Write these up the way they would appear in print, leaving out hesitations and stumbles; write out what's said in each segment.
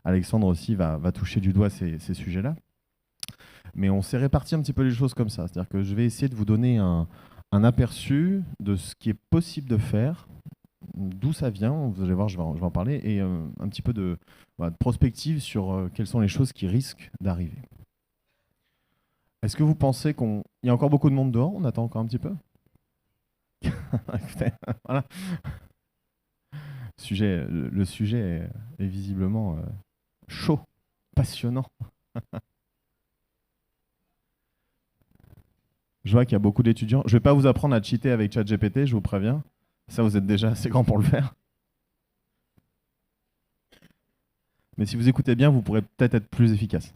Alexandre aussi va toucher du doigt ces sujets-là. Mais on s'est réparti un petit peu les choses comme ça. C'est-à-dire que je vais essayer de vous donner un aperçu de ce qui est possible de faire, d'où ça vient, vous allez voir, je vais en parler, et un petit peu voilà, de prospective sur quelles sont les choses qui risquent d'arriver. Est-ce que vous pensez qu'il y a encore beaucoup de monde dehors? On attend encore un petit peu. Écoutez, voilà. Le sujet est visiblement chaud, passionnant. Je vois qu'il y a beaucoup d'étudiants. Je ne vais pas vous apprendre à cheater avec ChatGPT, je vous préviens. Ça, vous êtes déjà assez grand pour le faire. Mais si vous écoutez bien, vous pourrez peut-être être plus efficace.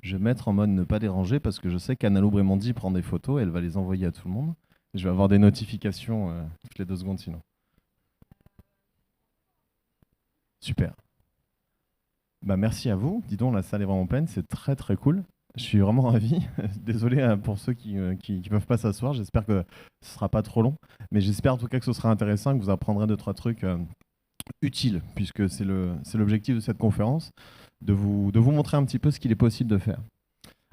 Je vais mettre en mode ne pas déranger parce que je sais qu'Analo Brémondi prend des photos et elle va les envoyer à tout le monde. Je vais avoir des notifications toutes les 2 secondes sinon. Super. Bah, merci à vous. Dis donc, la salle est vraiment pleine. C'est très très cool. Je suis vraiment ravi. Désolé pour ceux qui ne peuvent pas s'asseoir. J'espère que ce ne sera pas trop long. Mais j'espère en tout cas que ce sera intéressant, que vous apprendrez 2, 3 trucs utiles, puisque c'est l'objectif de cette conférence, de vous montrer un petit peu ce qu'il est possible de faire.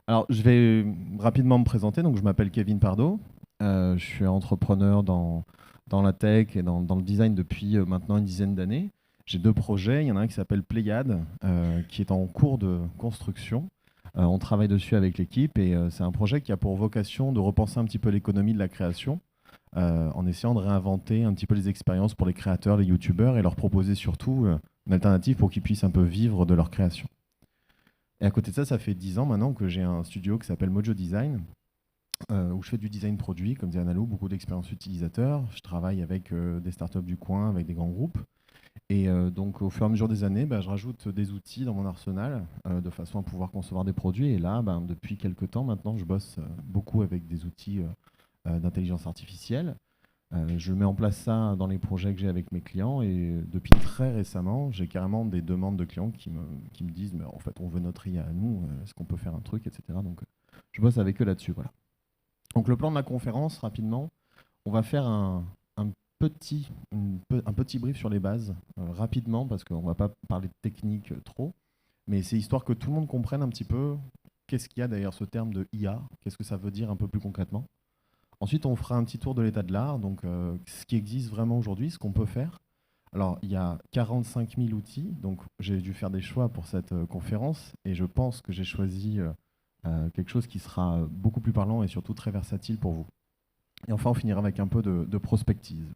Alors, je vais rapidement me présenter. Donc, je m'appelle Kevin Pardo. Je suis entrepreneur dans la tech et dans le design depuis maintenant une dizaine d'années. J'ai 2 projets. Il y en a un qui s'appelle Pléiade, qui est en cours de construction. On travaille dessus avec l'équipe et c'est un projet qui a pour vocation de repenser un petit peu l'économie de la création en essayant de réinventer un petit peu les expériences pour les créateurs, les youtubeurs et leur proposer surtout une alternative pour qu'ils puissent un peu vivre de leur création. Et à côté de ça, ça fait 10 ans maintenant que j'ai un studio qui s'appelle Mojo Design, où je fais du design produit, comme dit Analou, beaucoup d'expérience utilisateur. Je travaille avec des startups du coin, avec des grands groupes. Et donc, au fur et à mesure des années, je rajoute des outils dans mon arsenal de façon à pouvoir concevoir des produits. Et là, depuis quelques temps maintenant, je bosse beaucoup avec des outils d'intelligence artificielle. Je mets en place ça dans les projets que j'ai avec mes clients et depuis très récemment, j'ai carrément des demandes de clients qui me disent mais en fait on veut notre IA à nous, est-ce qu'on peut faire un truc, etc. Donc je bosse avec eux là-dessus. Voilà. Donc le plan de la conférence, rapidement, on va faire un petit brief sur les bases, rapidement, parce qu'on ne va pas parler de technique trop, mais c'est histoire que tout le monde comprenne un petit peu qu'est-ce qu'il y a derrière ce terme de IA, qu'est-ce que ça veut dire un peu plus concrètement. Ensuite, on fera un petit tour de l'état de l'art, donc ce qui existe vraiment aujourd'hui, ce qu'on peut faire. Alors, il y a 45 000 outils, donc j'ai dû faire des choix pour cette conférence, et je pense que j'ai choisi quelque chose qui sera beaucoup plus parlant et surtout très versatile pour vous. Et enfin, on finira avec un peu de prospective,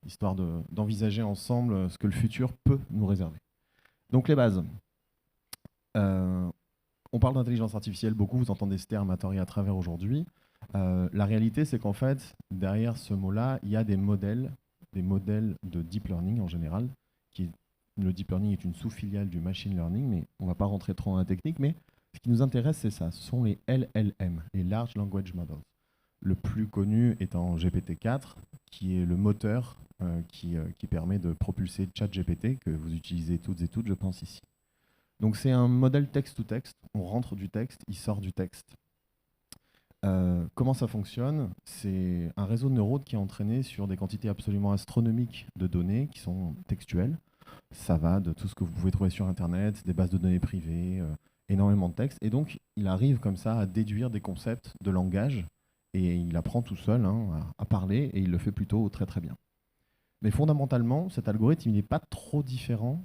histoire d'envisager ensemble ce que le futur peut nous réserver. Donc, les bases. On parle d'intelligence artificielle beaucoup, vous entendez ce terme à tort et à travers aujourd'hui. La réalité, c'est qu'en fait, derrière ce mot-là, il y a des modèles de deep learning en général. Le deep learning est une sous-filiale du machine learning, mais on ne va pas rentrer trop dans la technique. Mais ce qui nous intéresse, c'est ça. Ce sont les LLM, les Large Language Models. Le plus connu étant GPT-4, qui est le moteur qui permet de propulser ChatGPT, que vous utilisez toutes et toutes, je pense, ici. Donc c'est un modèle texte-to-texte. On rentre du texte, il sort du texte. Comment ça fonctionne? C'est un réseau de neurones qui est entraîné sur des quantités absolument astronomiques de données qui sont textuelles. Ça va de tout ce que vous pouvez trouver sur Internet, des bases de données privées, énormément de textes. Et donc, il arrive comme ça à déduire des concepts de langage et il apprend tout seul à parler et il le fait plutôt très très bien. Mais fondamentalement, cet algorithme, il n'est pas trop différent,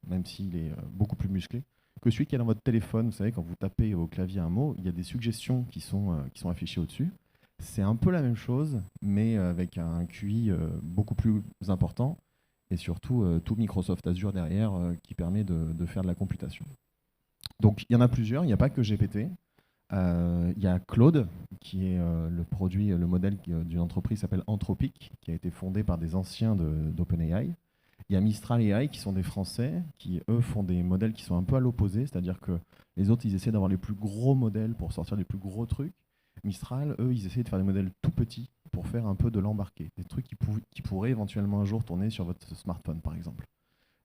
même s'il est beaucoup plus musclé, que celui qui est dans votre téléphone. Vous savez, quand vous tapez au clavier un mot, il y a des suggestions qui sont affichées au-dessus. C'est un peu la même chose, mais avec un QI beaucoup plus important et surtout tout Microsoft Azure derrière qui permet de faire de la computation. Donc il y en a plusieurs, il n'y a pas que GPT. Il y a Claude, qui est le modèle d'une entreprise qui s'appelle Anthropic, qui a été fondée par des anciens d'OpenAI. Il y a Mistral AI, qui sont des Français, qui eux font des modèles qui sont un peu à l'opposé, c'est-à-dire que les autres, ils essaient d'avoir les plus gros modèles pour sortir les plus gros trucs. Mistral, eux, ils essaient de faire des modèles tout petits pour faire un peu de l'embarqué, des trucs qui pourraient éventuellement un jour tourner sur votre smartphone, par exemple.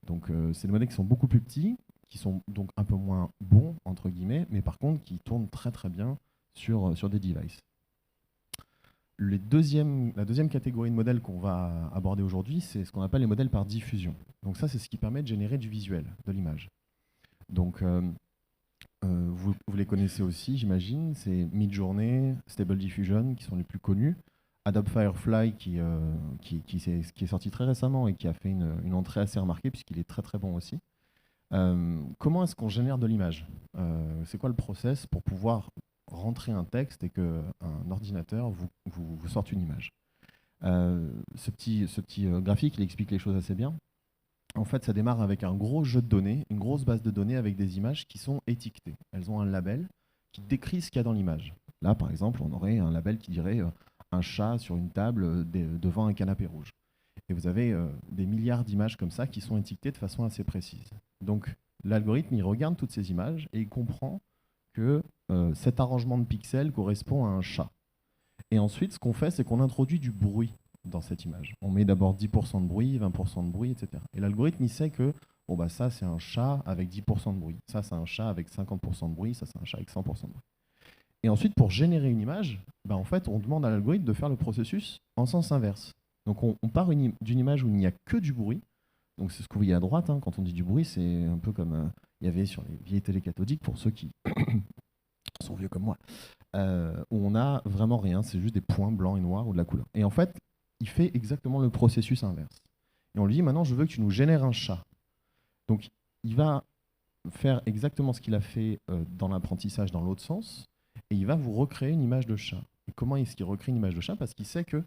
Donc c'est des modèles qui sont beaucoup plus petits, qui sont donc un peu moins bons, entre guillemets, mais par contre qui tournent très très bien sur des devices. La deuxième catégorie de modèles qu'on va aborder aujourd'hui, c'est ce qu'on appelle les modèles par diffusion. Donc ça, c'est ce qui permet de générer du visuel, de l'image. Donc vous les connaissez aussi, j'imagine, c'est Midjourney, Stable Diffusion, qui sont les plus connus. Adobe Firefly, qui est sorti très récemment et qui a fait une entrée assez remarquée, puisqu'il est très très bon aussi. Comment est-ce qu'on génère de l'image? C'est quoi le process pour pouvoir rentrer un texte et qu'un ordinateur vous sorte une image? Ce petit graphique, il explique les choses assez bien. En fait, ça démarre avec un gros jeu de données, une grosse base de données avec des images qui sont étiquetées. Elles ont un label qui décrit ce qu'il y a dans l'image. Là, par exemple, on aurait un label qui dirait un chat sur une table devant un canapé rouge. Et vous avez des milliards d'images comme ça qui sont étiquetées de façon assez précise. Donc, l'algorithme, il regarde toutes ces images et il comprend que cet arrangement de pixels correspond à un chat. Et ensuite, ce qu'on fait, c'est qu'on introduit du bruit dans cette image. On met d'abord 10% de bruit, 20% de bruit, etc. Et l'algorithme, il sait que bon, bah, ça, c'est un chat avec 10% de bruit. Ça, c'est un chat avec 50% de bruit. Ça, c'est un chat avec 100% de bruit. Et ensuite, pour générer une image, bah, en fait, on demande à l'algorithme de faire le processus en sens inverse. Donc, on part d'une image où il n'y a que du bruit. Donc, c'est ce que vous voyez à droite. Hein, quand on dit du bruit, c'est un peu comme il y avait sur les vieilles télé cathodiques, pour ceux qui sont vieux comme moi, où on n'a vraiment rien. C'est juste des points blancs et noirs ou de la couleur. Et en fait, il fait exactement le processus inverse. Et on lui dit, maintenant, je veux que tu nous génères un chat. Donc, il va faire exactement ce qu'il a fait dans l'apprentissage dans l'autre sens, et il va vous recréer une image de chat. Et comment est-ce qu'il recrée une image de chat? Parce qu'il sait que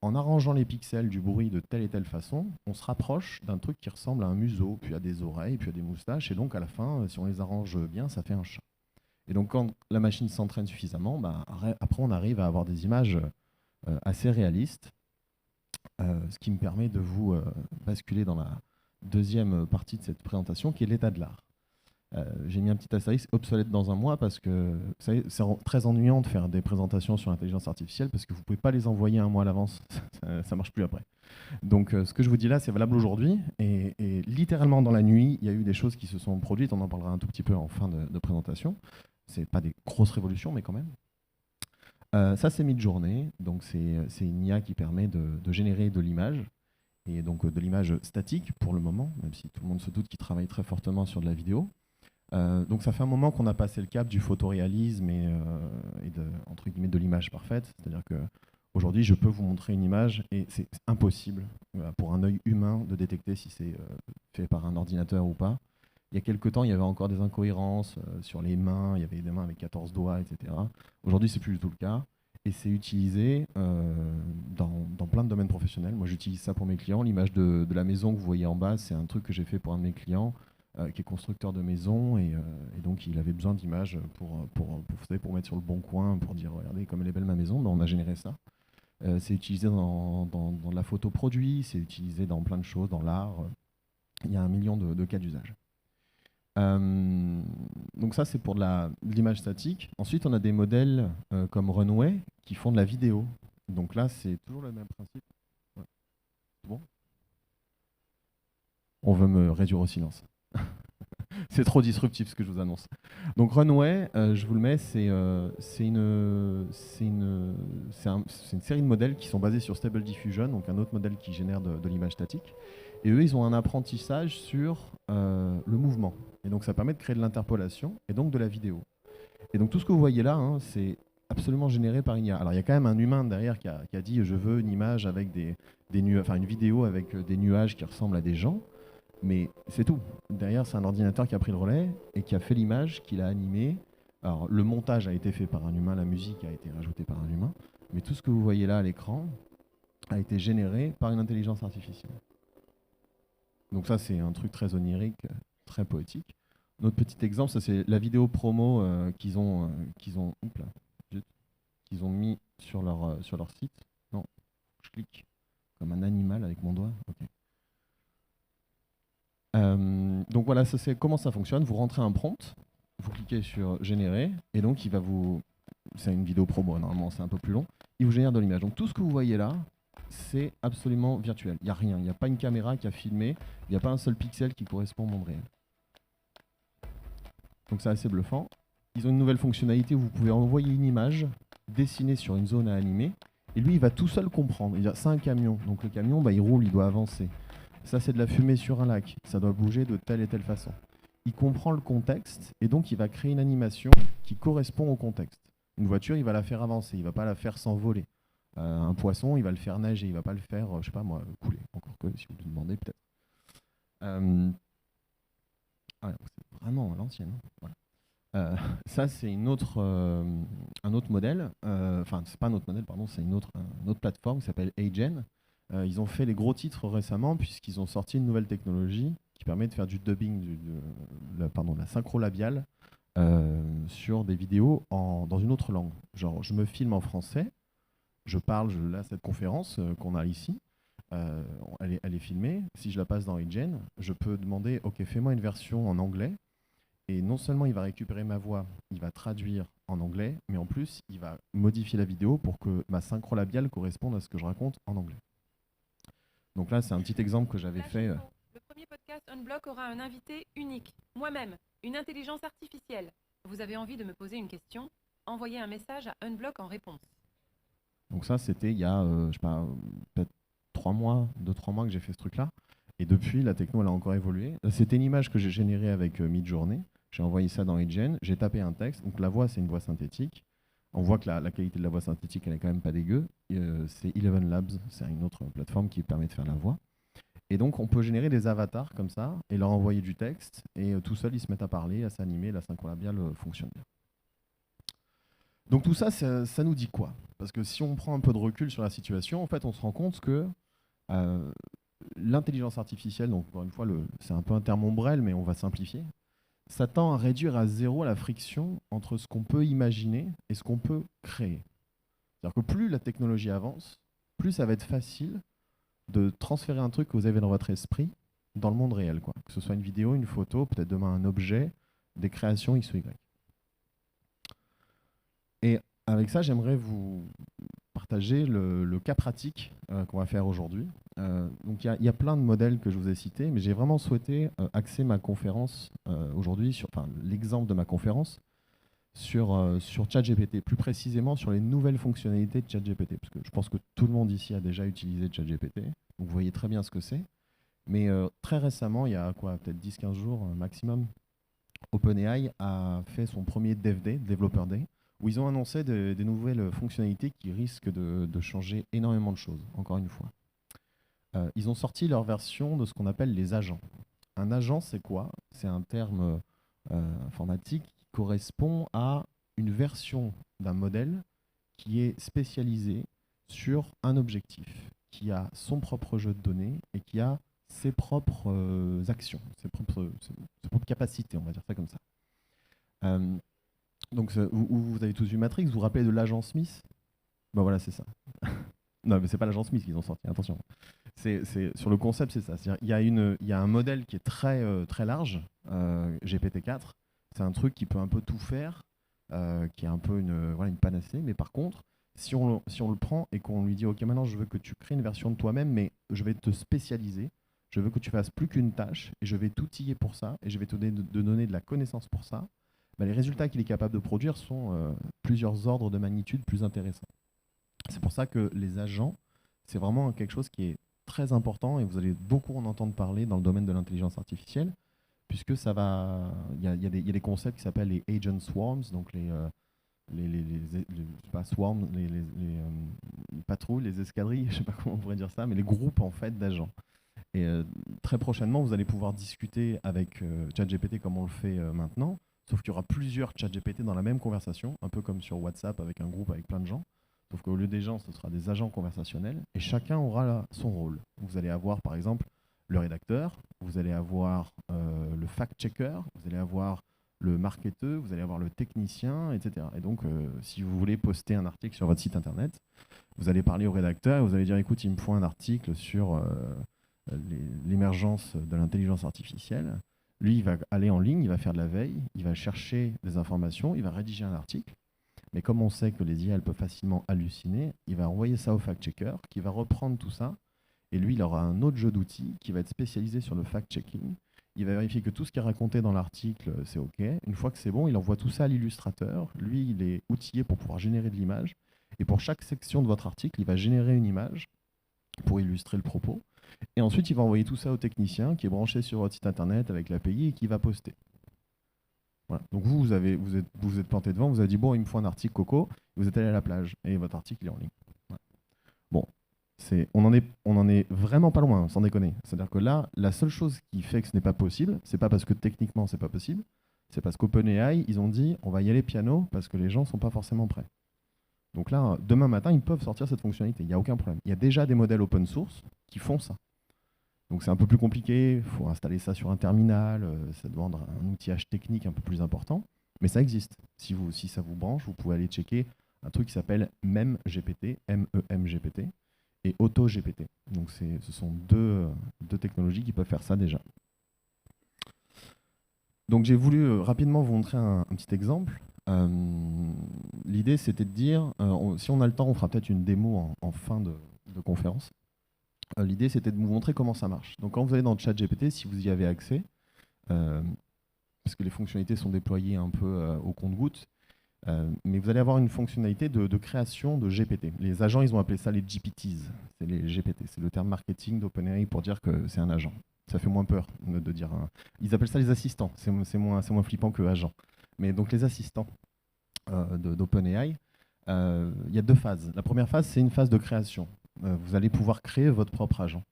en arrangeant les pixels du bruit de telle et telle façon, on se rapproche d'un truc qui ressemble à un museau, puis à des oreilles, puis à des moustaches, et donc à la fin, si on les arrange bien, ça fait un chat. Et donc quand la machine s'entraîne suffisamment, bah, après on arrive à avoir des images assez réalistes, ce qui me permet de vous basculer dans la deuxième partie de cette présentation, qui est l'état de l'art. J'ai mis un petit astérisque obsolète dans un mois parce que c'est très ennuyant de faire des présentations sur l'intelligence artificielle parce que vous ne pouvez pas les envoyer un mois à l'avance, ça ne marche plus après. Donc ce que je vous dis là, c'est valable aujourd'hui et littéralement dans la nuit, il y a eu des choses qui se sont produites, on en parlera un tout petit peu en fin de présentation. Ce n'est pas des grosses révolutions, mais quand même. Ça, c'est Midjourney, donc c'est une IA qui permet de générer de l'image, et donc de l'image statique pour le moment, même si tout le monde se doute qu'il travaille très fortement sur de la vidéo. Donc ça fait un moment qu'on a passé le cap du photoréalisme et entre guillemets de l'image parfaite, c'est-à-dire qu'aujourd'hui je peux vous montrer une image et c'est impossible pour un œil humain de détecter si c'est fait par un ordinateur ou pas. Il y a quelques temps, il y avait encore des incohérences sur les mains, il y avait des mains avec 14 doigts, etc. Aujourd'hui, c'est plus du tout le cas. Et c'est utilisé dans plein de domaines professionnels. Moi, j'utilise ça pour mes clients. L'image de la maison que vous voyez en bas, c'est un truc que j'ai fait pour un de mes clients qui est constructeur de maison. Et donc, il avait besoin d'images pour mettre sur le bon coin, pour dire, regardez comme elle est belle ma maison. Ben, on a généré ça. C'est utilisé dans la photo produit, c'est utilisé dans plein de choses, dans l'art. Il y a un million de cas d'usage. Donc ça, c'est pour de l'image statique. Ensuite, on a des modèles comme Runway qui font de la vidéo. Donc là, c'est toujours le même principe. Ouais. Bon. On veut me réduire au silence. C'est trop disruptif ce que je vous annonce. Donc Runway, je vous le mets, c'est une série de modèles qui sont basés sur Stable Diffusion, donc un autre modèle qui génère de l'image statique. Et eux, ils ont un apprentissage sur le mouvement. Et donc ça permet de créer de l'interpolation et donc de la vidéo. Et donc tout ce que vous voyez là, hein, c'est absolument généré par une IA. Alors il y a quand même un humain derrière qui a dit je veux une image avec une vidéo avec des nuages qui ressemblent à des gens. Mais c'est tout. Derrière, c'est un ordinateur qui a pris le relais et qui a fait l'image, qui l'a animée. Alors, le montage a été fait par un humain, la musique a été rajoutée par un humain, mais tout ce que vous voyez là à l'écran a été généré par une intelligence artificielle. Donc ça, c'est un truc très onirique, très poétique. Notre petit exemple, ça c'est la vidéo promo oups là, qu'ils ont mis sur leur site. Non, je clique comme un animal avec mon doigt. Ok. Donc voilà, ça c'est comment ça fonctionne. Vous rentrez un prompt, vous cliquez sur générer, et donc il va vous. C'est une vidéo promo, normalement c'est un peu plus long. Il vous génère de l'image. Donc tout ce que vous voyez là, c'est absolument virtuel. Il n'y a rien. Il n'y a pas une caméra qui a filmé. Il n'y a pas un seul pixel qui correspond au monde réel. Donc c'est assez bluffant. Ils ont une nouvelle fonctionnalité où vous pouvez envoyer une image dessinée sur une zone à animer. Et lui, il va tout seul comprendre. Il dit, c'est un camion. Donc le camion, bah, il roule, il doit avancer. Ça, c'est de la fumée sur un lac. Ça doit bouger de telle et telle façon. Il comprend le contexte et donc il va créer une animation qui correspond au contexte. Une voiture, il va la faire avancer. Il ne va pas la faire s'envoler. Un poisson, il va le faire nager. Il ne va pas le faire, je sais pas moi, couler. Encore que si vous le demandez, peut-être. C'est vraiment à l'ancienne. Voilà. Ça, c'est un autre modèle. Enfin, c'est pas un autre modèle, pardon, c'est une autre plateforme qui s'appelle Agen. Ils ont fait les gros titres récemment puisqu'ils ont sorti une nouvelle technologie qui permet de faire du dubbing, de la synchro labiale sur des vidéos dans une autre langue. Genre, je me filme en français, je parle, là, cette conférence qu'on a ici, elle est filmée. Si je la passe dans Agen, je peux demander, OK, fais-moi une version en anglais. Et non seulement il va récupérer ma voix, il va traduire en anglais, mais en plus, il va modifier la vidéo pour que ma synchro labiale corresponde à ce que je raconte en anglais. Donc là, c'est un petit exemple que j'avais fait. Le premier podcast Unblock aura un invité unique, moi-même, une intelligence artificielle. Vous avez envie de me poser une question? Envoyez un message à Unblock en réponse. Donc ça, c'était il y a, je sais pas, peut-être 3 mois, 2-3 mois que j'ai fait ce truc-là. Et depuis, la techno, elle a encore évolué. C'était une image que j'ai générée avec Midjourney. J'ai envoyé ça dans Agen, j'ai tapé un texte. Donc la voix, c'est une voix synthétique. On voit que la qualité de la voix synthétique, elle est quand même pas dégueu. C'est Eleven Labs, c'est une autre plateforme qui permet de faire la voix. Et donc, on peut générer des avatars comme ça et leur envoyer du texte. Et tout seul, ils se mettent à parler, à s'animer. La synchro labiale fonctionne bien. Donc tout ça, ça nous dit quoi? Parce que si on prend un peu de recul sur la situation, en fait, on se rend compte que l'intelligence artificielle, donc encore une fois, c'est un peu un terme ombrelle, mais on va simplifier, ça tend à réduire à zéro la friction entre ce qu'on peut imaginer et ce qu'on peut créer. C'est-à-dire que plus la technologie avance, plus ça va être facile de transférer un truc que vous avez dans votre esprit dans le monde réel, quoi. Que ce soit une vidéo, une photo, peut-être demain un objet, des créations X ou Y. Et avec ça, j'aimerais vous partager le cas pratique qu'on va faire aujourd'hui. Donc il y a plein de modèles que je vous ai cités, mais j'ai vraiment souhaité axer ma conférence aujourd'hui, enfin l'exemple de ma conférence, sur ChatGPT, plus précisément sur les nouvelles fonctionnalités de ChatGPT, parce que je pense que tout le monde ici a déjà utilisé ChatGPT, donc vous voyez très bien ce que c'est. Mais très récemment, il y a quoi, peut-être 10-15 jours maximum, OpenAI a fait son premier Dev Day, Developer Day, où ils ont annoncé des nouvelles fonctionnalités qui risquent de changer énormément de choses, encore une fois. Ils ont sorti leur version de ce qu'on appelle les agents. Un agent, c'est quoi? C'est un terme informatique qui correspond à une version d'un modèle qui est spécialisé sur un objectif, qui a son propre jeu de données et qui a ses propres actions, ses propres capacités, on va dire ça comme ça. Donc, vous avez tous vu Matrix, vous vous rappelez de l'agent Smith? Ben voilà, c'est ça. Non, mais c'est pas l'agent Smith qu'ils ont sorti, attention. Sur le concept, c'est ça. Il y a un modèle qui est très large, GPT-4. C'est un truc qui peut un peu tout faire, qui est un peu une panacée. Mais par contre, si on le prend et qu'on lui dit, OK, maintenant je veux que tu crées une version de toi-même, mais je vais te spécialiser, je veux que tu fasses plus qu'une tâche, et je vais t'outiller pour ça, et je vais te donner de la connaissance pour ça, bah, les résultats qu'il est capable de produire sont plusieurs ordres de magnitude plus intéressants. C'est pour ça que les agents, c'est vraiment quelque chose qui est très important et vous allez beaucoup en entendre parler dans le domaine de l'intelligence artificielle, puisque ça va, il y a des concepts qui s'appellent les agent swarms, donc pas swarms, les patrouilles, les escadrilles, je sais pas comment on pourrait dire ça, mais les groupes en fait d'agents. Et très prochainement, vous allez pouvoir discuter avec ChatGPT comme on le fait maintenant, sauf qu'il y aura plusieurs ChatGPT dans la même conversation, un peu comme sur WhatsApp avec un groupe avec plein de gens. Sauf qu'au lieu des gens, ce sera des agents conversationnels et chacun aura son rôle. Vous allez avoir par exemple le rédacteur, vous allez avoir le fact-checker, vous allez avoir le marketeur, vous allez avoir le technicien, etc. Et donc, si vous voulez poster un article sur votre site internet, vous allez parler au rédacteur et vous allez dire écoute, il me faut un article sur l'émergence de l'intelligence artificielle. Lui, il va aller en ligne, il va faire de la veille, il va chercher des informations, il va rédiger un article. Mais comme on sait que les IA elles peuvent facilement halluciner, il va envoyer ça au fact-checker qui va reprendre tout ça. Et lui, il aura un autre jeu d'outils qui va être spécialisé sur le fact-checking. Il va vérifier que tout ce qui est raconté dans l'article, c'est OK. Une fois que c'est bon, il envoie tout ça à l'illustrateur. Lui, il est outillé pour pouvoir générer de l'image. Et pour chaque section de votre article, il va générer une image pour illustrer le propos. Et ensuite, il va envoyer tout ça au technicien qui est branché sur votre site internet avec l'API et qui va poster. Voilà. Donc vous êtes planté devant, vous avez dit bon, il me faut un article Coco, vous êtes allé à la plage et votre article est en ligne. Voilà. Bon, on en est vraiment pas loin, sans déconner. C'est-à-dire que là, la seule chose qui fait que ce n'est pas possible, c'est pas parce que techniquement c'est pas possible, c'est parce qu'OpenAI, ils ont dit on va y aller piano parce que les gens sont pas forcément prêts. Donc là, demain matin, ils peuvent sortir cette fonctionnalité, il n'y a aucun problème. Il y a déjà des modèles open source qui font ça. Donc c'est un peu plus compliqué, il faut installer ça sur un terminal, ça demande un outillage technique un peu plus important, mais ça existe. Si ça vous branche, vous pouvez aller checker un truc qui s'appelle MEMGPT, MEMGPT, et AutoGPT. Donc ce sont deux technologies qui peuvent faire ça déjà. Donc j'ai voulu rapidement vous montrer un petit exemple. L'idée c'était de dire, si on a le temps, on fera peut-être une démo en fin de conférence. L'idée, c'était de vous montrer comment ça marche. Donc, quand vous allez dans ChatGPT, si vous y avez accès, parce que les fonctionnalités sont déployées un peu au compte-gouttes, mais vous allez avoir une fonctionnalité de création de GPT. Les agents, ils ont appelé ça les GPTs. C'est les GPT. C'est le terme marketing d'OpenAI pour dire que c'est un agent. Ça fait moins peur de dire. Ils appellent ça les assistants. C'est moins flippant que agent. Mais donc, les assistants d'OpenAI, il y a deux phases. La première phase, c'est une phase de création. Vous allez pouvoir créer votre propre agent.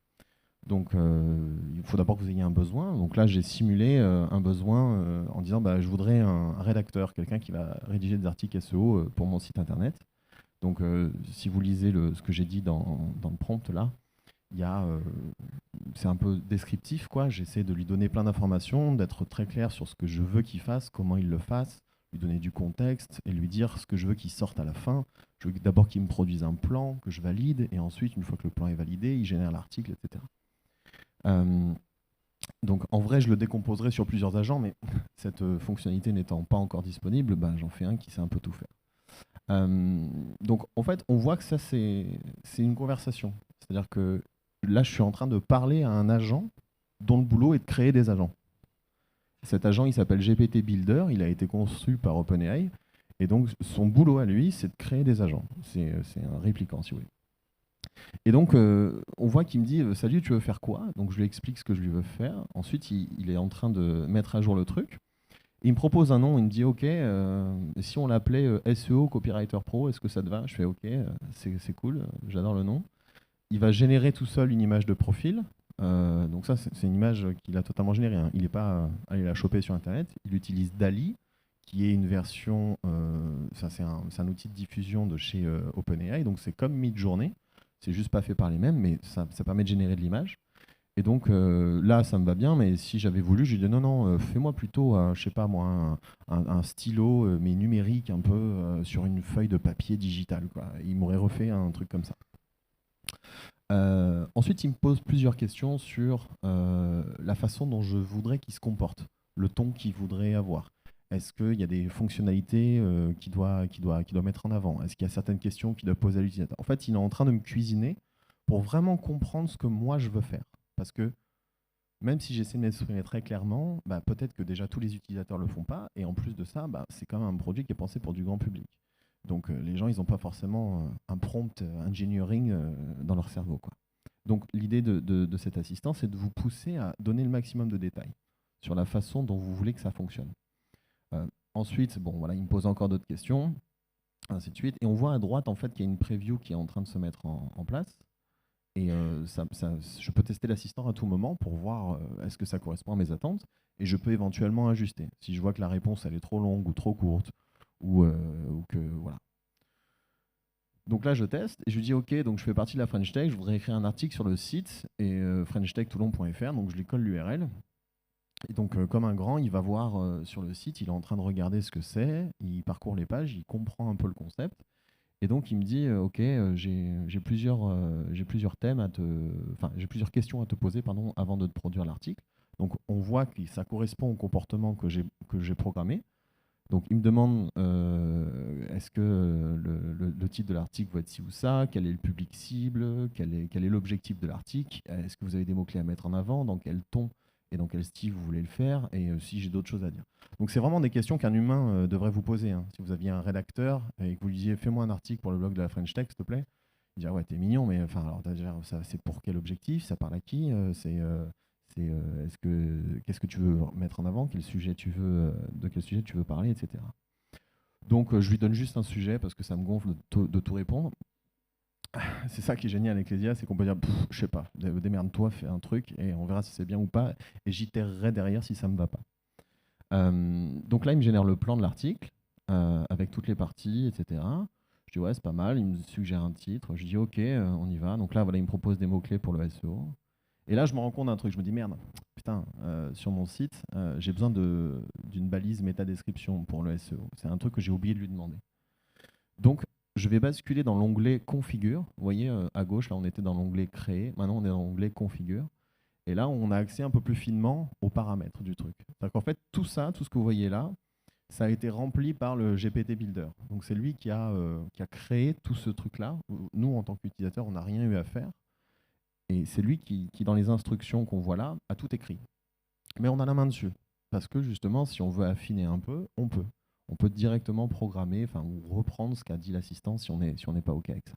Donc, il faut d'abord que vous ayez un besoin. Donc là, j'ai simulé un besoin en disant je voudrais un rédacteur, quelqu'un qui va rédiger des articles SEO pour mon site internet. Donc, si vous lisez ce que j'ai dit dans le prompt là, c'est un peu descriptif, quoi. J'essaie de lui donner plein d'informations, d'être très clair sur ce que je veux qu'il fasse, comment il le fasse, lui donner du contexte et lui dire ce que je veux qu'il sorte à la fin. Je veux d'abord qu'il me produise un plan que je valide et ensuite, une fois que le plan est validé, il génère l'article, etc. Donc en vrai, je le décomposerai sur plusieurs agents, mais cette fonctionnalité n'étant pas encore disponible, j'en fais un qui sait un peu tout faire. Donc en fait, on voit que ça, c'est une conversation. C'est-à-dire que là, je suis en train de parler à un agent dont le boulot est de créer des agents. Cet agent, il s'appelle GPT Builder, il a été conçu par OpenAI, et donc son boulot à lui, c'est de créer des agents. C'est un répliquant, si vous voulez. Et donc, on voit qu'il me dit « Salut, tu veux faire quoi ?» Donc je lui explique ce que je lui veux faire. Ensuite, il est en train de mettre à jour le truc. Il me propose un nom, il me dit « Ok, si on l'appelait SEO Copywriter Pro, est-ce que ça te va ?» Je fais « Ok, c'est cool, j'adore le nom. » Il va générer tout seul une image de profil. Donc ça, c'est une image qu'il a totalement générée. Hein. Il n'est pas allé la choper sur Internet. Il utilise DALL-E, qui est une version... c'est un outil de diffusion de chez OpenAI. Donc c'est comme Midjourney. C'est juste pas fait par les mêmes, mais ça permet de générer de l'image. Et donc là, ça me va bien, mais si j'avais voulu, je lui dis non, fais-moi plutôt, je sais pas moi, un stylo, mais numérique, un peu sur une feuille de papier digital, quoi. Il m'aurait refait un truc comme ça. Ensuite, il me pose plusieurs questions sur la façon dont je voudrais qu'il se comporte, le ton qu'il voudrait avoir. Est-ce qu'il y a des fonctionnalités qu'il doit mettre en avant? Est-ce qu'il y a certaines questions qu'il doit poser à l'utilisateur? En fait, il est en train de me cuisiner pour vraiment comprendre ce que moi je veux faire. Parce que même si j'essaie de m'exprimer très clairement, peut-être que déjà tous les utilisateurs ne le font pas. Et en plus de ça, c'est quand même un produit qui est pensé pour du grand public. Donc les gens, ils n'ont pas forcément un prompt engineering dans leur cerveau, quoi. Donc l'idée de cet assistant, c'est de vous pousser à donner le maximum de détails sur la façon dont vous voulez que ça fonctionne. Ensuite, il me pose encore d'autres questions, ainsi de suite. Et on voit à droite en fait qu'il y a une preview qui est en train de se mettre en place. Et je peux tester l'assistant à tout moment pour voir est-ce que ça correspond à mes attentes et je peux éventuellement ajuster. Si je vois que la réponse elle est trop longue ou trop courte ou que voilà. Donc là je teste et je lui dis ok, donc je fais partie de la French Tech, je voudrais écrire un article sur le site et frenchtechtoulon.fr, donc je lui colle l'URL. Et donc comme un grand, il va voir sur le site, il est en train de regarder ce que c'est, il parcourt les pages, il comprend un peu le concept. Et donc il me dit, ok, j'ai plusieurs thèmes enfin j'ai plusieurs questions à te poser, pardon, avant de te produire l'article. Donc on voit que ça correspond au comportement que j'ai programmé. Donc il me demande, est-ce que le titre de l'article va être ci ou ça, quel est le public cible, quel est l'objectif de l'article, est-ce que vous avez des mots-clés à mettre en avant, dans quel ton et dans quel style vous voulez le faire, et si j'ai d'autres choses à dire. Donc c'est vraiment des questions qu'un humain devrait vous poser, hein. Si vous aviez un rédacteur et que vous lui disiez fais-moi un article pour le blog de la French Tech, s'il te plaît, il dirait ouais t'es mignon, mais enfin alors c'est pour quel objectif, ça parle à qui, qu'est-ce que tu veux mettre en avant, quel sujet tu veux, de quel sujet tu veux parler, etc. Donc je lui donne juste un sujet parce que ça me gonfle de tout répondre. C'est ça qui est génial avec les IA, c'est qu'on peut dire je sais pas, démerde-toi, fais un truc et on verra si c'est bien ou pas et j'itérerai derrière si ça me va pas. Donc là il me génère le plan de l'article avec toutes les parties, etc. Je dis ouais c'est pas mal, il me suggère un titre, je dis ok on y va. Donc là voilà il me propose des mots clés pour le SEO. Et là, je me rends compte d'un truc. Je me dis, merde, putain, sur mon site, j'ai besoin d'une balise métadescription pour le SEO. C'est un truc que j'ai oublié de lui demander. Donc, je vais basculer dans l'onglet Configure. Vous voyez, à gauche, là, on était dans l'onglet Créer. Maintenant, on est dans l'onglet Configure. Et là, on a accès un peu plus finement aux paramètres du truc. C'est-à-dire qu'en fait, tout ça, tout ce que vous voyez là, ça a été rempli par le GPT Builder. Donc, c'est lui qui a créé tout ce truc-là. Nous, en tant qu'utilisateurs, on n'a rien eu à faire. Et c'est lui qui, dans les instructions qu'on voit là, a tout écrit. Mais on a la main dessus. Parce que justement, si on veut affiner un peu, on peut. On peut directement programmer ou reprendre ce qu'a dit l'assistant si on n'est pas OK avec ça.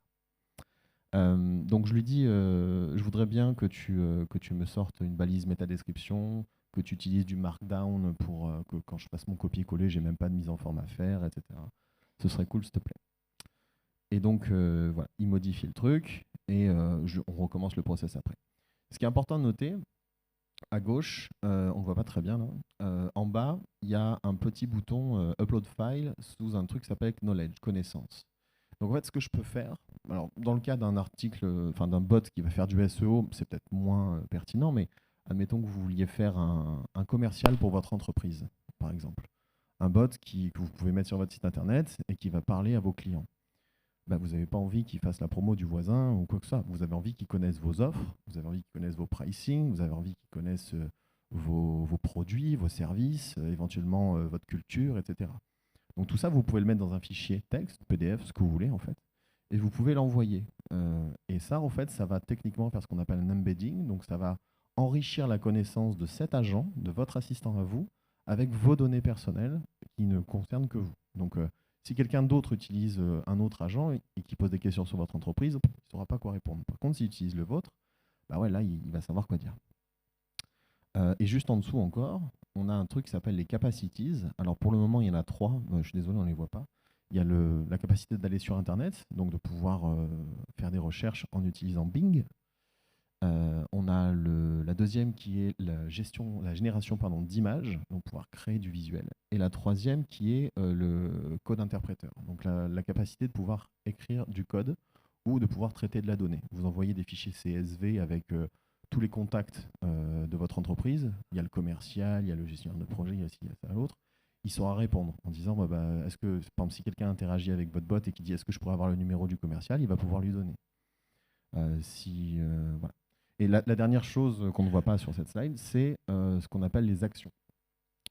Donc je lui dis, je voudrais bien que tu me sortes une balise métadescription, que tu utilises du markdown pour que quand je fasse mon copier-coller, j'ai même pas de mise en forme à faire, etc. Ce serait cool, s'il te plaît. Et donc, voilà, il modifie le truc et on recommence le process après. Ce qui est important de noter, à gauche, on ne voit pas très bien là, en bas, il y a un petit bouton Upload File sous un truc qui s'appelle Knowledge, connaissance. Donc en fait, ce que je peux faire, alors dans le cas d'un article, d'un bot qui va faire du SEO, c'est peut-être moins pertinent, mais admettons que vous vouliez faire un commercial pour votre entreprise, par exemple. Un bot que vous pouvez mettre sur votre site internet et qui va parler à vos clients. Bah, vous n'avez pas envie qu'ils fassent la promo du voisin ou quoi que ce soit. Vous avez envie qu'ils connaissent vos offres, vous avez envie qu'ils connaissent vos pricing, vous avez envie qu'ils connaissent vos produits, vos services, éventuellement votre culture, etc. Donc tout ça, vous pouvez le mettre dans un fichier texte, PDF, ce que vous voulez en fait, et vous pouvez l'envoyer. Et ça, en fait, ça va techniquement faire ce qu'on appelle un embedding, donc ça va enrichir la connaissance de cet agent, de votre assistant à vous, avec vos données personnelles qui ne concernent que vous. Donc si quelqu'un d'autre utilise un autre agent et qui pose des questions sur votre entreprise, il ne saura pas quoi répondre. Par contre, s'il utilise le vôtre, bah ouais, là, il va savoir quoi dire. Et juste en dessous encore, on a un truc qui s'appelle les capacities. Alors pour le moment, il y en a 3. Je suis désolé, on ne les voit pas. Il y a la capacité d'aller sur Internet, donc de pouvoir faire des recherches en utilisant Bing. On a la deuxième qui est la génération d'images, donc pouvoir créer du visuel. Et la troisième qui est le code interpréteur, donc la capacité de pouvoir écrire du code ou de pouvoir traiter de la donnée. Vous envoyez des fichiers CSV avec tous les contacts de votre entreprise. Il y a le commercial, il y a le gestionnaire de projet, il y a ci, il y a ça, l'autre. Ils saura répondre en disant est-ce que, par exemple, si quelqu'un interagit avec votre bot et qui dit est-ce que je pourrais avoir le numéro du commercial, il va pouvoir lui donner. Voilà. Et la dernière chose qu'on ne voit pas sur cette slide, c'est ce qu'on appelle les actions.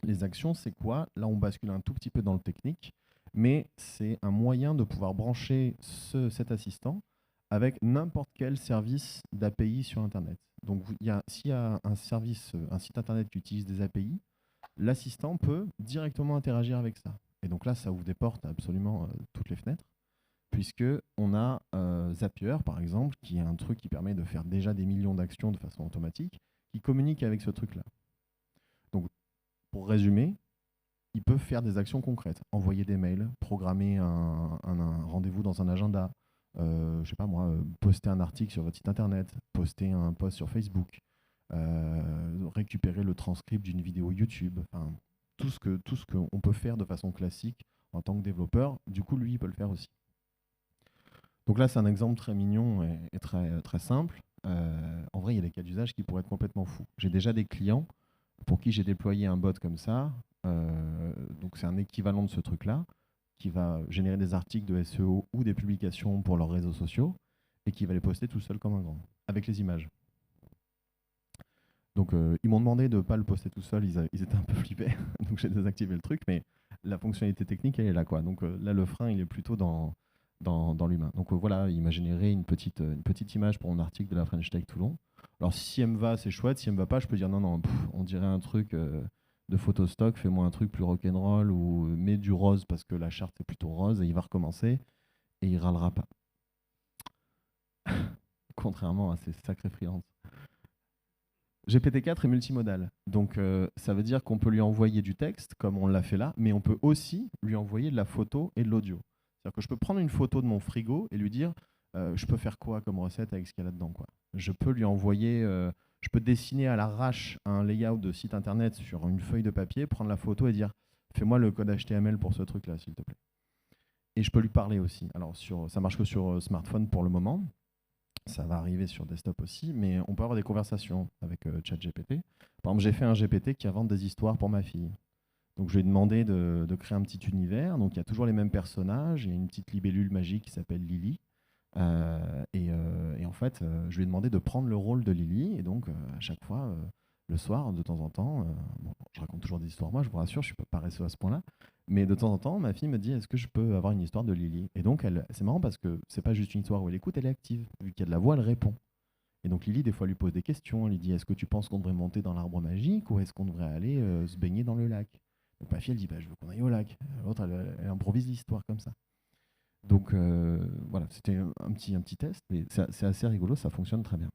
Les actions, c'est quoi? Là, on bascule un tout petit peu dans le technique, mais c'est un moyen de pouvoir brancher cet assistant avec n'importe quel service d'API sur Internet. Donc, s'il y a un site Internet qui utilise des API, l'assistant peut directement interagir avec ça. Et donc là, ça ouvre des portes à absolument toutes les fenêtres, puisqu'on a Zapier, par exemple, qui est un truc qui permet de faire déjà des millions d'actions de façon automatique, qui communique avec ce truc-là. Donc, pour résumer, ils peuvent faire des actions concrètes, envoyer des mails, programmer un rendez-vous dans un agenda, je sais pas moi, poster un article sur votre site internet, poster un post sur Facebook, récupérer le transcript d'une vidéo YouTube, enfin, tout ce qu'on peut faire de façon classique en tant que développeur, du coup, lui, il peut le faire aussi. Donc là, c'est un exemple très mignon et très, très simple. En vrai, il y a des cas d'usage qui pourraient être complètement fous. J'ai déjà des clients pour qui j'ai déployé un bot comme ça. Donc c'est un équivalent de ce truc-là qui va générer des articles de SEO ou des publications pour leurs réseaux sociaux et qui va les poster tout seul comme un grand, avec les images. Donc ils m'ont demandé de ne pas le poster tout seul, ils étaient un peu flippés, donc j'ai désactivé le truc, mais la fonctionnalité technique, elle est là, quoi. Donc là, le frein, il est plutôt dans l'humain. Donc voilà, il m'a généré une petite image pour mon article de la French Tech Toulon. Alors si elle me va, c'est chouette, si elle me va pas, je peux dire non, non, on dirait un truc de photo stock, fais-moi un truc plus rock'n'roll ou mets du rose parce que la charte est plutôt rose et il va recommencer et il râlera pas. Contrairement à ces sacrés freelances. GPT-4 est multimodal. Donc, ça veut dire qu'on peut lui envoyer du texte, comme on l'a fait là, mais on peut aussi lui envoyer de la photo et de l'audio. C'est-à-dire que je peux prendre une photo de mon frigo et lui dire je peux faire quoi comme recette avec ce qu'il y a là-dedans, quoi. Je peux lui envoyer, je peux dessiner à l'arrache un layout de site internet sur une feuille de papier, prendre la photo et dire fais-moi le code HTML pour ce truc-là, s'il te plaît. Et je peux lui parler aussi. Alors, ça marche que sur smartphone pour le moment. Ça va arriver sur desktop aussi, mais on peut avoir des conversations avec ChatGPT. Par exemple, j'ai fait un GPT qui invente des histoires pour ma fille. Donc je lui ai demandé de créer un petit univers. Donc il y a toujours les mêmes personnages. Il y a une petite libellule magique qui s'appelle Lily. Et en fait, je lui ai demandé de prendre le rôle de Lily. Et donc à chaque fois, le soir, de temps en temps, bon, je raconte toujours des histoires, moi, je vous rassure, je suis pas paresseux à ce point-là. Mais de temps en temps, ma fille me dit est-ce que je peux avoir une histoire de Lily. Et donc, c'est marrant parce que c'est pas juste une histoire où elle écoute, elle est active. Vu qu'il y a de la voix, elle répond. Et donc, Lily, des fois, lui pose des questions. Elle lui dit est-ce que tu penses qu'on devrait monter dans l'arbre magique ou est-ce qu'on devrait aller se baigner dans le lac. Donc, ma fille, elle dit bah, je veux qu'on aille au lac. L'autre, elle improvise l'histoire comme ça. Donc, voilà, c'était un petit test, mais c'est assez rigolo, ça fonctionne très bien.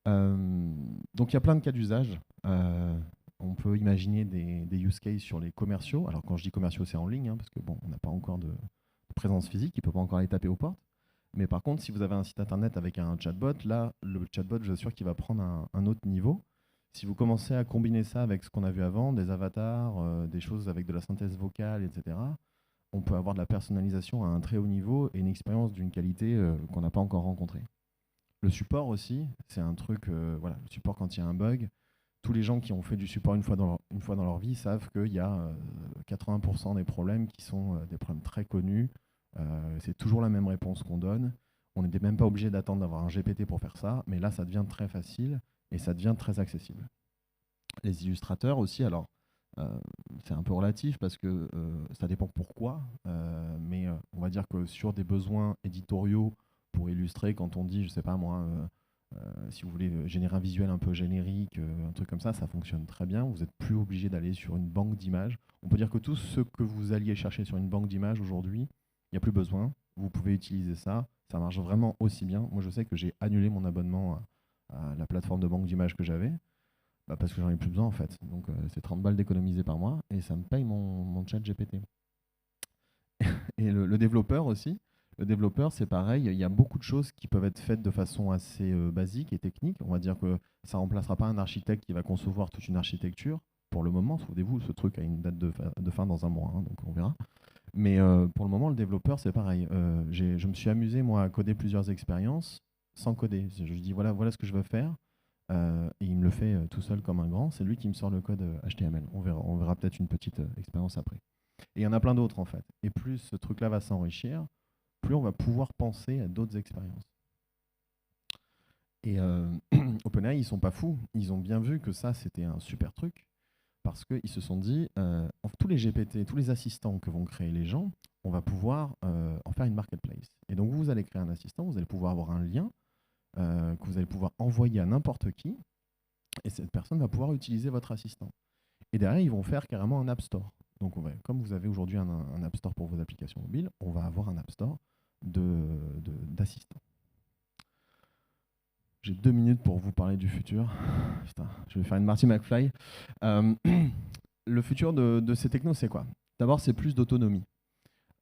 Donc, il y a plein de cas d'usage. On peut imaginer des use cases sur les commerciaux. Alors quand je dis commerciaux, c'est en ligne, hein, parce que bon, on n'a pas encore de présence physique, il ne peut pas encore aller taper aux portes. Mais par contre, si vous avez un site internet avec un chatbot, là, le chatbot, je vous assure qu'il va prendre un autre niveau. Si vous commencez à combiner ça avec ce qu'on a vu avant, des avatars, des choses avec de la synthèse vocale, etc., on peut avoir de la personnalisation à un très haut niveau et une expérience d'une qualité qu'on n'a pas encore rencontrée. Le support aussi, c'est un truc, voilà, le support quand il y a un bug, tous les gens qui ont fait du support une fois dans leur vie savent qu'il y a 80% des problèmes qui sont des problèmes très connus. C'est toujours la même réponse qu'on donne. On n'était même pas obligé d'attendre d'avoir un GPT pour faire ça, mais là, ça devient très facile et ça devient très accessible. Les illustrateurs aussi, alors, c'est un peu relatif parce que ça dépend pourquoi, mais on va dire que sur des besoins éditoriaux pour illustrer, quand on dit, je sais pas moi, si vous voulez générer un visuel un peu générique, un truc comme ça fonctionne très bien. Vous n'êtes plus obligé d'aller sur une banque d'images. On peut dire que tout ce que vous alliez chercher sur une banque d'images aujourd'hui, il n'y a plus besoin. Vous pouvez utiliser ça. Ça marche vraiment aussi bien. Moi, je sais que j'ai annulé mon abonnement à la plateforme de banque d'images que j'avais parce que j'en ai plus besoin en fait. Donc, c'est 30 balles d'économiser par mois et ça me paye mon chat GPT. Et le développeur aussi. Le développeur, c'est pareil, il y a beaucoup de choses qui peuvent être faites de façon assez basique et technique. On va dire que ça ne remplacera pas un architecte qui va concevoir toute une architecture. Pour le moment, souvenez-vous, ce truc a une date de fin dans un mois, hein, donc on verra. Mais pour le moment, le développeur, c'est pareil. Je me suis amusé, moi, à coder plusieurs expériences sans coder. Je lui dis, voilà ce que je veux faire. Et il me le fait tout seul comme un grand. C'est lui qui me sort le code HTML. On verra peut-être une petite expérience après. Et il y en a plein d'autres, en fait. Et plus ce truc-là va s'enrichir, plus on va pouvoir penser à d'autres expériences. Et OpenAI, ils sont pas fous. Ils ont bien vu que ça, c'était un super truc. Parce qu'ils se sont dit, tous les GPT, tous les assistants que vont créer les gens, on va pouvoir en faire une marketplace. Et donc, vous allez créer un assistant, vous allez pouvoir avoir un lien que vous allez pouvoir envoyer à n'importe qui. Et cette personne va pouvoir utiliser votre assistant. Et derrière, ils vont faire carrément un App Store. Donc, comme vous avez aujourd'hui un App Store pour vos applications mobiles, on va avoir un App Store d'assistants. J'ai 2 minutes pour vous parler du futur. Putain, je vais faire une Marty McFly. Le futur de ces technos, c'est quoi? D'abord, c'est plus d'autonomie.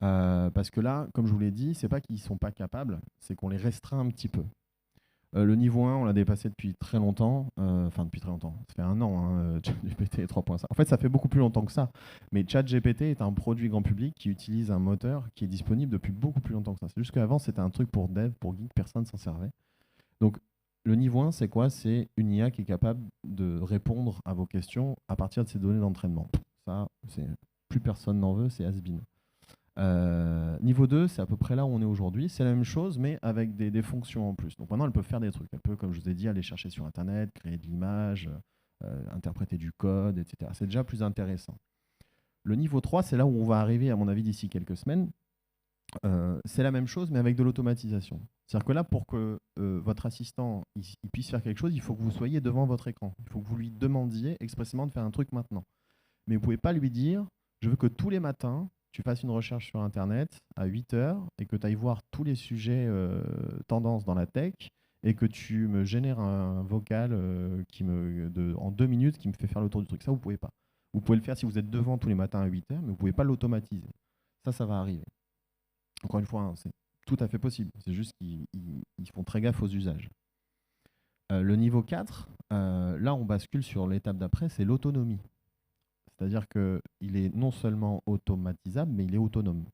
Parce que là, comme je vous l'ai dit, c'est pas qu'ils sont pas capables, c'est qu'on les restreint un petit peu. Le niveau 1, on l'a dépassé depuis très longtemps. Enfin, depuis très longtemps. Ça fait un an, hein, ChatGPT 3.5. En fait, ça fait beaucoup plus longtemps que ça. Mais ChatGPT est un produit grand public qui utilise un moteur qui est disponible depuis beaucoup plus longtemps que ça. C'est juste qu'avant, c'était un truc pour dev, pour geek, personne s'en servait. Donc, le niveau 1, c'est quoi? C'est une IA qui est capable de répondre à vos questions à partir de ces données d'entraînement. Ça, plus personne n'en veut, c'est has-been. Niveau 2, c'est à peu près là où on est aujourd'hui. C'est la même chose, mais avec des fonctions en plus. Donc maintenant, elle peut faire des trucs. Elle peut, comme je vous ai dit, aller chercher sur Internet, créer de l'image, interpréter du code, etc. C'est déjà plus intéressant. Le niveau 3, c'est là où on va arriver, à mon avis, d'ici quelques semaines. C'est la même chose, mais avec de l'automatisation. C'est-à-dire que là, pour que votre assistant il puisse faire quelque chose, il faut que vous soyez devant votre écran. Il faut que vous lui demandiez expressément de faire un truc maintenant. Mais vous ne pouvez pas lui dire, je veux que tous les matins, tu fasses une recherche sur Internet à 8 heures et que tu ailles voir tous les sujets tendances dans la tech et que tu me génères un vocal en 2 minutes qui me fait faire le tour du truc. Ça, vous ne pouvez pas. Vous pouvez le faire si vous êtes devant tous les matins à 8 heures, mais vous ne pouvez pas l'automatiser. Ça va arriver. Encore une fois, hein, c'est tout à fait possible. C'est juste qu'ils font très gaffe aux usages. Le niveau 4, là, on bascule sur l'étape d'après, c'est l'autonomie. C'est-à-dire qu'il est non seulement automatisable, mais il est autonome.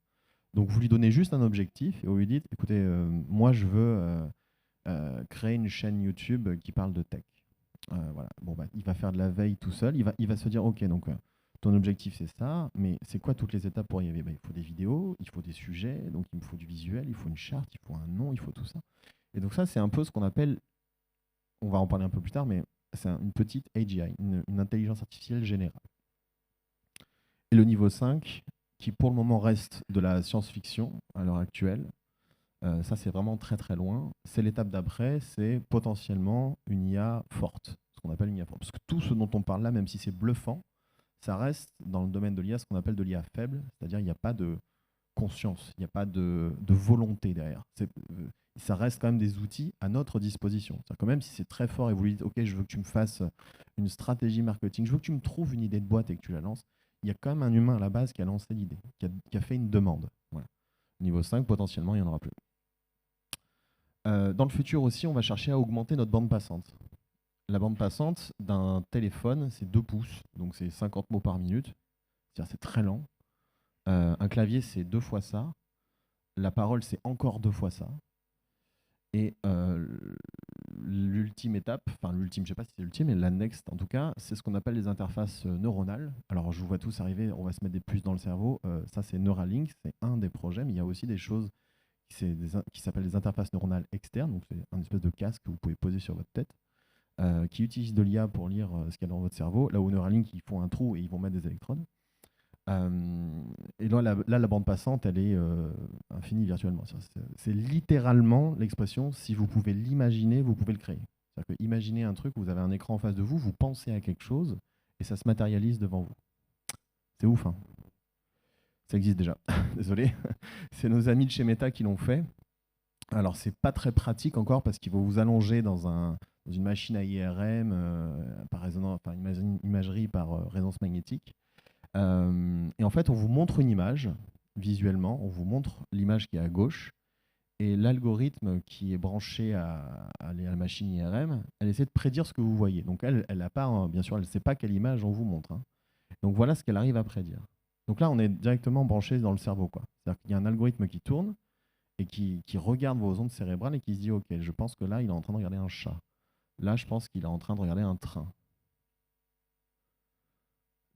Donc vous lui donnez juste un objectif et vous lui dites, écoutez, moi je veux créer une chaîne YouTube qui parle de tech. Voilà. Bon, bah, il va faire de la veille tout seul, il va se dire, ok, donc ton objectif c'est ça, mais c'est quoi toutes les étapes pour y arriver? Bah, il faut des vidéos, il faut des sujets, donc il me faut du visuel, il faut une charte, il faut un nom, il faut tout ça. Et donc ça c'est un peu ce qu'on appelle, on va en parler un peu plus tard, mais c'est une petite AGI, une intelligence artificielle générale. Et le niveau 5, qui pour le moment reste de la science-fiction à l'heure actuelle, ça c'est vraiment très très loin. C'est l'étape d'après, c'est potentiellement une IA forte, ce qu'on appelle une IA forte. Parce que tout ce dont on parle là, même si c'est bluffant, ça reste dans le domaine de l'IA ce qu'on appelle de l'IA faible, c'est-à-dire il n'y a pas de conscience, il n'y a pas de volonté derrière. Ça reste quand même des outils à notre disposition. C'est-à-dire que même si c'est très fort et vous lui dites, ok, je veux que tu me fasses une stratégie marketing, je veux que tu me trouves une idée de boîte et que tu la lances, il y a quand même un humain à la base qui a lancé l'idée, qui a fait une demande. Voilà. Niveau 5, potentiellement, il n'y en aura plus. Dans le futur aussi, on va chercher à augmenter notre bande passante. La bande passante d'un téléphone, c'est 2 pouces, donc c'est 50 mots par minute. C'est-à-dire c'est très lent. Un clavier, c'est 2 fois ça. La parole, c'est encore 2 fois ça. Et l'ultime étape, enfin l'ultime, je ne sais pas si c'est l'ultime, mais la next en tout cas, c'est ce qu'on appelle les interfaces neuronales. Alors je vous vois tous arriver, on va se mettre des puces dans le cerveau. Ça c'est Neuralink, c'est un des projets, mais il y a aussi des choses qui s'appellent des interfaces neuronales externes. Donc c'est un espèce de casque que vous pouvez poser sur votre tête, qui utilise de l'IA pour lire ce qu'il y a dans votre cerveau. Là où Neuralink, ils font un trou et ils vont mettre des électrodes. Et là, la bande passante, elle est infinie virtuellement. C'est littéralement l'expression, si vous pouvez l'imaginer, vous pouvez le créer. C'est-à-dire que imaginez un truc, vous avez un écran en face de vous, vous pensez à quelque chose, et ça se matérialise devant vous. C'est ouf, hein. Ça existe déjà. Désolé. C'est nos amis de chez Meta qui l'ont fait. Alors, c'est pas très pratique encore parce qu'il faut vous allonger dans une machine à IRM, par imagerie par résonance magnétique. Et en fait, on vous montre une image visuellement, on vous montre l'image qui est à gauche, et l'algorithme qui est branché à la machine IRM, elle essaie de prédire ce que vous voyez. Donc elle a pas, hein, bien sûr, elle ne sait pas quelle image on vous montre, hein. Donc voilà ce qu'elle arrive à prédire. Donc là, on est directement branché dans le cerveau, quoi. C'est-à-dire qu'il y a un algorithme qui tourne et qui regarde vos ondes cérébrales et qui se dit, ok, je pense que là, il est en train de regarder un chat. Là, je pense qu'il est en train de regarder un train.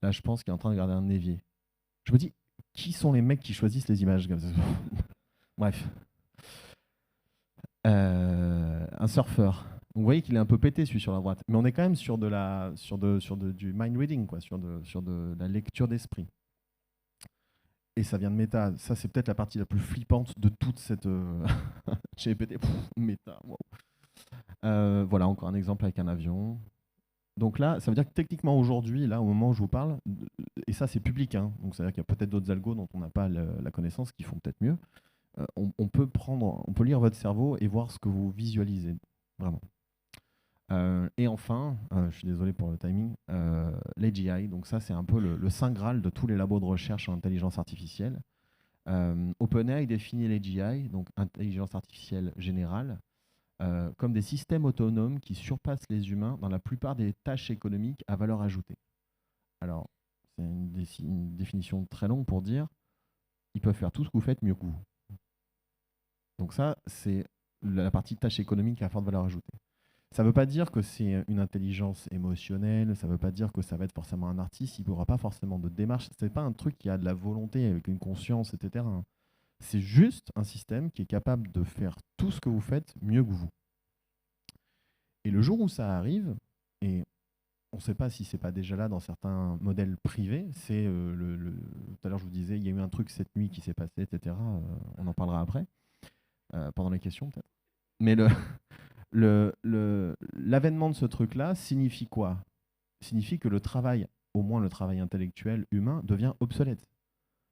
Là, je pense qu'il est en train de regarder un évier. Je me dis, qui sont les mecs qui choisissent les images comme ça? Bref. Un surfeur. Vous voyez qu'il est un peu pété celui sur la droite. Mais on est quand même sur du mind reading, quoi, sur de la lecture d'esprit. Et ça vient de Meta. Ça, c'est peut-être la partie la plus flippante de toute cette GPT. Meta, wow. Voilà, encore un exemple avec un avion. Donc là, ça veut dire que techniquement aujourd'hui, là, au moment où je vous parle, et ça c'est public, hein, donc ça veut dire qu'il y a peut-être d'autres algos dont on n'a pas la connaissance qui font peut-être mieux. On peut lire votre cerveau et voir ce que vous visualisez, vraiment. Et enfin, je suis désolé pour le timing, l'AGI, donc ça c'est un peu le saint graal de tous les labos de recherche en intelligence artificielle. OpenAI définit les GI, donc intelligence artificielle générale, comme des systèmes autonomes qui surpassent les humains dans la plupart des tâches économiques à valeur ajoutée. Alors, c'est une définition très longue pour dire ils peuvent faire tout ce que vous faites mieux que vous. Donc ça, c'est la partie tâche économique à forte valeur ajoutée. Ça ne veut pas dire que c'est une intelligence émotionnelle, ça ne veut pas dire que ça va être forcément un artiste, il n'y aura pas forcément de démarche. Ce n'est pas un truc qui a de la volonté avec une conscience, etc. C'est juste un système qui est capable de faire tout ce que vous faites mieux que vous. Et le jour où ça arrive, et on ne sait pas si c'est pas déjà là dans certains modèles privés, c'est tout à l'heure je vous disais, il y a eu un truc cette nuit qui s'est passé, etc. On en parlera après, pendant les questions peut-être. Mais l'avènement de ce truc-là signifie quoi? Signifie que le travail, au moins le travail intellectuel humain, devient obsolète.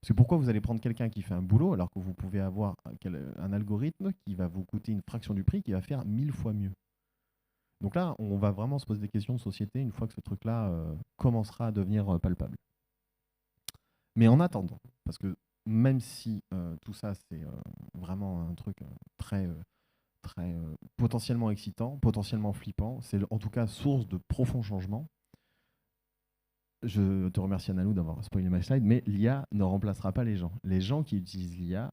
Parce que pourquoi vous allez prendre quelqu'un qui fait un boulot alors que vous pouvez avoir un algorithme qui va vous coûter une fraction du prix, qui va faire 1000 fois mieux. Donc là, on va vraiment se poser des questions de société une fois que ce truc-là commencera à devenir palpable. Mais en attendant, parce que même si tout ça, c'est vraiment un truc très potentiellement excitant, potentiellement flippant, c'est en tout cas source de profonds changements. Je te remercie Analou d'avoir spoilé ma slide, mais l'IA ne remplacera pas les gens. Les gens qui utilisent l'IA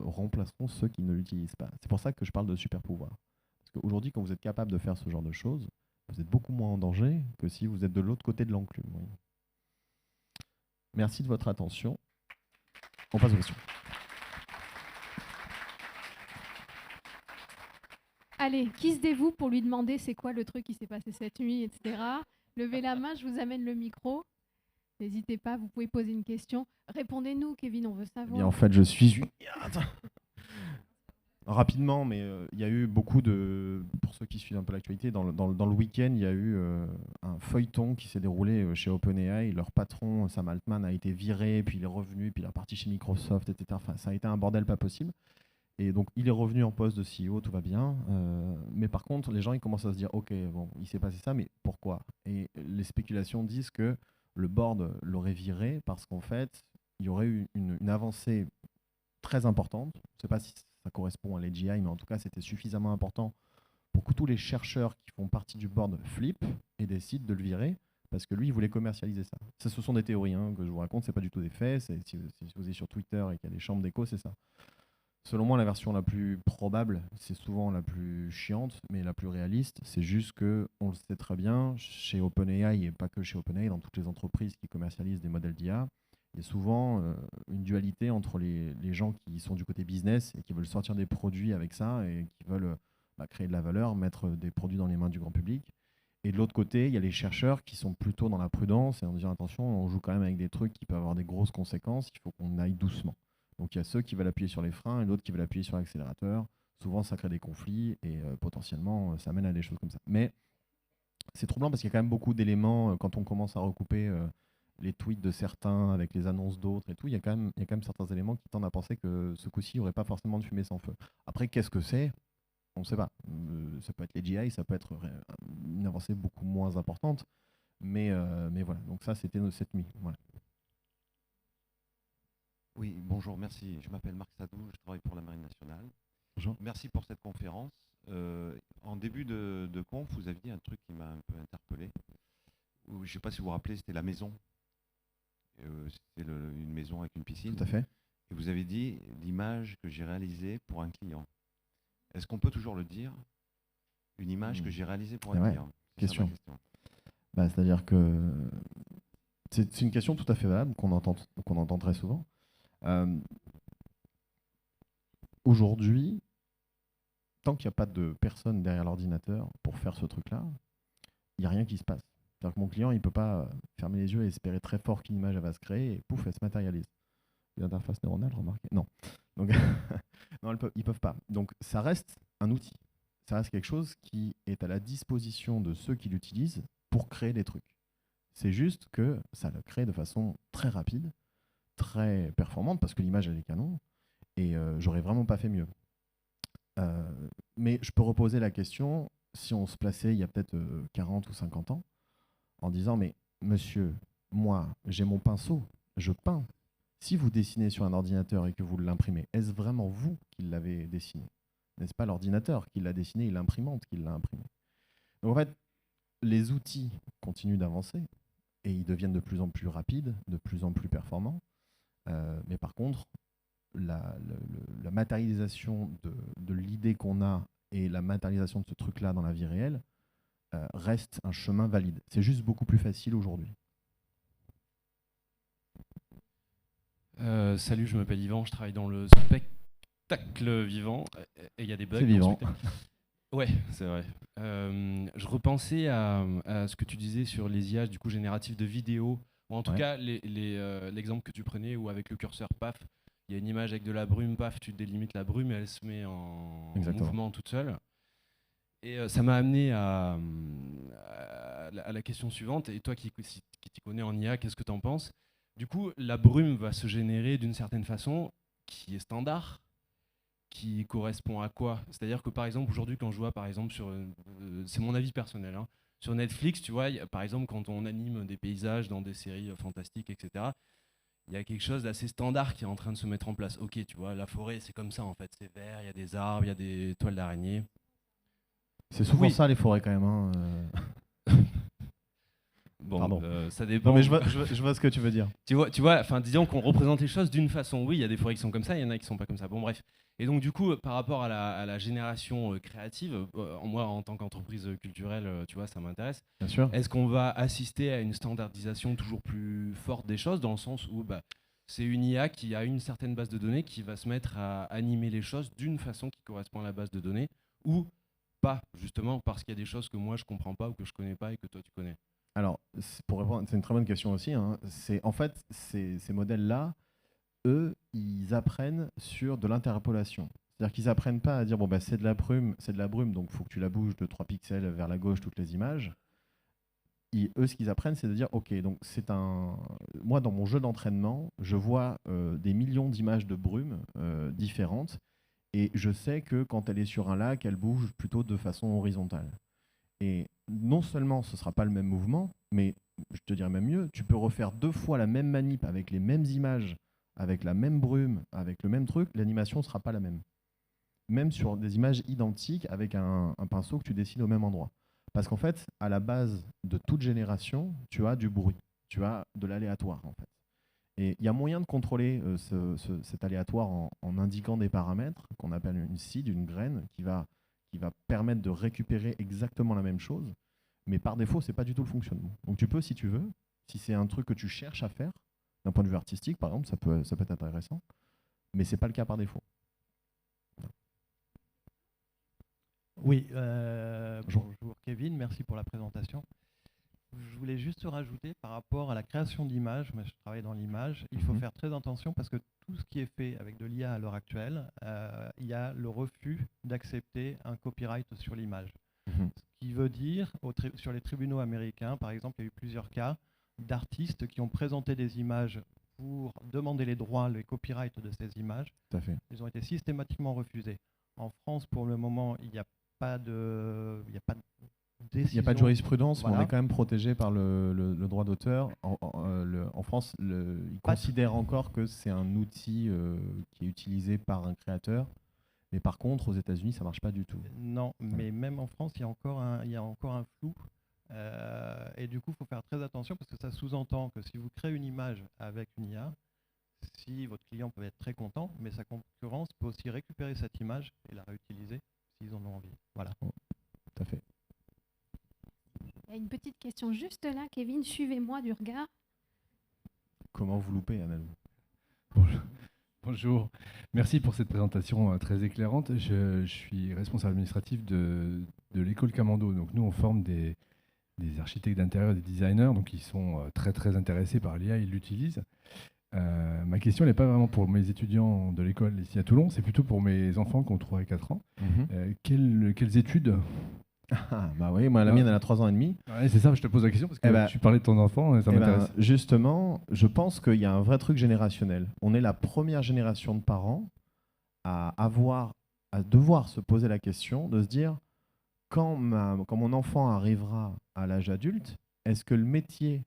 remplaceront ceux qui ne l'utilisent pas. C'est pour ça que je parle de super pouvoir. Parce qu'aujourd'hui, quand vous êtes capable de faire ce genre de choses, vous êtes beaucoup moins en danger que si vous êtes de l'autre côté de l'enclume. Oui. Merci de votre attention. On passe aux questions. Allez, qui se dévoue pour lui demander c'est quoi le truc qui s'est passé cette nuit, etc. Levez la main, je vous amène le micro. N'hésitez pas, vous pouvez poser une question. Répondez-nous, Kevin, on veut savoir. Eh bien, en fait, je suis... Rapidement, mais il y a eu beaucoup de... Pour ceux qui suivent un peu l'actualité, dans le week-end, il y a eu un feuilleton qui s'est déroulé chez OpenAI. Leur patron, Sam Altman, a été viré, puis il est revenu, puis il est reparti chez Microsoft, etc. Enfin, ça a été un bordel pas possible. Et donc, il est revenu en poste de CEO, tout va bien. Mais par contre, les gens, ils commencent à se dire, OK, bon, il s'est passé ça, mais pourquoi? Et les spéculations disent que le board l'aurait viré parce qu'en fait, il y aurait eu une avancée très importante. Je ne sais pas si ça correspond à l'AGI, mais en tout cas, c'était suffisamment important pour que tous les chercheurs qui font partie du board flippent et décident de le virer parce que lui, il voulait commercialiser ça. Ça, ce sont des théories que je vous raconte, ce n'est pas du tout des faits. Si vous êtes sur Twitter et qu'il y a des chambres d'écho, c'est ça. Selon moi, la version la plus probable, c'est souvent la plus chiante, mais la plus réaliste. C'est juste que, on le sait très bien, chez OpenAI, et pas que chez OpenAI, dans toutes les entreprises qui commercialisent des modèles d'IA, il y a souvent une dualité entre les gens qui sont du côté business et qui veulent sortir des produits avec ça et qui veulent créer de la valeur, mettre des produits dans les mains du grand public. Et de l'autre côté, il y a les chercheurs qui sont plutôt dans la prudence et en disant attention, on joue quand même avec des trucs qui peuvent avoir des grosses conséquences, il faut qu'on aille doucement. Donc il y a ceux qui veulent appuyer sur les freins et d'autres qui veulent appuyer sur l'accélérateur. Souvent, ça crée des conflits et potentiellement, ça mène à des choses comme ça. Mais c'est troublant parce qu'il y a quand même beaucoup d'éléments quand on commence à recouper les tweets de certains avec les annonces d'autres et tout. Il y a quand même certains éléments qui tendent à penser que ce coup-ci, il n'y aurait pas forcément de fumée sans feu. Après, qu'est-ce que c'est? On ne sait pas. Ça peut être les GI, ça peut être une avancée beaucoup moins importante. Mais voilà, donc ça, c'était cette nuit. Voilà. Oui, bonjour, merci. Je m'appelle Marc Sadou, je travaille pour la Marine nationale. Bonjour. Merci pour cette conférence. En début de conf, vous avez dit un truc qui m'a un peu interpellé. Je ne sais pas si vous vous rappelez, c'était la maison. C'était une maison avec une piscine. Tout à fait. Et vous avez dit l'image que j'ai réalisée pour un client. Est-ce qu'on peut toujours le dire? Une image que j'ai réalisée pour un client. Question. C'est-à-dire que c'est une question tout à fait valable qu'on entend très souvent. Aujourd'hui, tant qu'il n'y a pas de personne derrière l'ordinateur pour faire ce truc-là, il n'y a rien qui se passe. C'est-à-dire que mon client, il ne peut pas fermer les yeux et espérer très fort qu'une image va se créer et pouf, elle se matérialise. L'interface neuronale, remarquez? Non. Donc, non, ils ne peuvent pas. Donc, ça reste un outil. Ça reste quelque chose qui est à la disposition de ceux qui l'utilisent pour créer des trucs. C'est juste que ça le crée de façon très rapide, très performante, parce que l'image, elle est canon, et j'aurais vraiment pas fait mieux. Mais je peux reposer la question, si on se plaçait il y a peut-être 40 ou 50 ans, en disant, mais monsieur, moi, j'ai mon pinceau, je peins. Si vous dessinez sur un ordinateur et que vous l'imprimez, est-ce vraiment vous qui l'avez dessiné? N'est-ce pas l'ordinateur qui l'a dessiné et l'imprimante qui l'a imprimé? Donc en fait, les outils continuent d'avancer et ils deviennent de plus en plus rapides, de plus en plus performants. Mais par contre, la matérialisation de l'idée qu'on a et la matérialisation de ce truc-là dans la vie réelle reste un chemin valide. C'est juste beaucoup plus facile aujourd'hui. Salut, je m'appelle Yvan, je travaille dans le spectacle vivant et il y a des bugs. C'est vivant. Ouais, c'est vrai. Je repensais à ce que tu disais sur les IA du coup génératifs de vidéos, ou en tout cas l'exemple que tu prenais où avec le curseur, paf, il y a une image avec de la brume, paf, tu délimites la brume et elle se met en mouvement toute seule. Et ça m'a amené à la question suivante, et toi qui t'y connais en IA, qu'est-ce que tu en penses? Du coup, la brume va se générer d'une certaine façon qui est standard, qui correspond à quoi? C'est-à-dire que par exemple, aujourd'hui, quand je vois par exemple sur... c'est mon avis personnel, hein, sur Netflix, tu vois, par exemple, quand on anime des paysages dans des séries fantastiques, etc., il y a quelque chose d'assez standard qui est en train de se mettre en place. Ok, tu vois, la forêt, c'est comme ça en fait, c'est vert, il y a des arbres, il y a des toiles d'araignée. C'est souvent ça les forêts quand même. Hein. Bon, ça dépend. Non mais je vois ce que tu veux dire. Tu vois, enfin disons qu'on représente les choses d'une façon. Oui, il y a des forêts qui sont comme ça, il y en a qui sont pas comme ça. Bon bref. Et donc du coup, par rapport à la génération créative, moi en tant qu'entreprise culturelle, tu vois, ça m'intéresse. Bien sûr. Est-ce qu'on va assister à une standardisation toujours plus forte des choses, dans le sens où c'est une IA qui a une certaine base de données qui va se mettre à animer les choses d'une façon qui correspond à la base de données, ou pas, justement, parce qu'il y a des choses que moi je comprends pas ou que je connais pas et que toi tu connais? Alors, pour répondre, c'est une très bonne question aussi. Hein. En fait, ces modèles-là, eux, ils apprennent sur de l'interpolation. C'est-à-dire qu'ils apprennent pas à dire bon bah c'est de la brume, donc il faut que tu la bouges de 3 pixels vers la gauche toutes les images. Eux, ce qu'ils apprennent, c'est de dire ok, donc moi dans mon jeu d'entraînement, je vois des millions d'images de brume différentes et je sais que quand elle est sur un lac, elle bouge plutôt de façon horizontale. Et non seulement ce ne sera pas le même mouvement, mais je te dirais même mieux, tu peux refaire 2 fois la même manip avec les mêmes images, avec la même brume, avec le même truc, l'animation ne sera pas la même. Même sur des images identiques avec un pinceau que tu dessines au même endroit. Parce qu'en fait, à la base de toute génération, tu as du bruit, tu as de l'aléatoire en fait. Et il y a moyen de contrôler cet aléatoire en indiquant des paramètres qu'on appelle une seed, une graine, qui va permettre de récupérer exactement la même chose, mais par défaut, c'est pas du tout le fonctionnement. Donc tu peux, si tu veux, si c'est un truc que tu cherches à faire, d'un point de vue artistique, par exemple, ça peut être intéressant, mais c'est pas le cas par défaut. Oui, bonjour Kevin, merci pour la présentation. Je voulais juste rajouter par rapport à la création d'images, moi je travaille dans l'image, il faut faire très attention parce que tout ce qui est fait avec de l'IA à l'heure actuelle, il y a le refus d'accepter un copyright sur l'image. Ce qui veut dire, sur les tribunaux américains, par exemple, il y a eu plusieurs cas d'artistes qui ont présenté des images pour demander les droits, les copyrights de ces images. Tout à fait. Ils ont été systématiquement refusés. En France, pour le moment, il n'y a pas de décision. Il n'y a pas de jurisprudence, voilà. Mais on est quand même protégé par le droit d'auteur. En France, ils considèrent encore que c'est un outil qui est utilisé par un créateur. Mais par contre, aux États-Unis, ça ne marche pas du tout. Non, mais même en France, il y a encore un flou. Et du coup, il faut faire très attention parce que ça sous-entend que si vous créez une image avec une IA, si votre client peut être très content, mais sa concurrence peut aussi récupérer cette image et la réutiliser s'ils en ont envie. Voilà. Tout à fait. Il y a une petite question juste là, Kevin, suivez-moi du regard. Comment vous loupez, Annalou? Bonjour, merci pour cette présentation très éclairante. Je suis responsable administratif de l'école Camando. Donc nous, on forme des architectes d'intérieur, des designers, donc ils sont très très intéressés par l'IA, ils l'utilisent. Ma question n'est pas vraiment pour mes étudiants de l'école ici à Toulon, c'est plutôt pour mes enfants qui ont 3 et 4 ans. Quelles études? Bah oui, moi la mienne elle a 3 ans et demi. Ouais, c'est ça, je te pose la question parce que tu parlais de ton enfant et ça m'intéresse. Justement, je pense qu'il y a un vrai truc générationnel. On est la première génération de parents à devoir se poser la question de se dire quand mon enfant arrivera à l'âge adulte, est-ce que le métier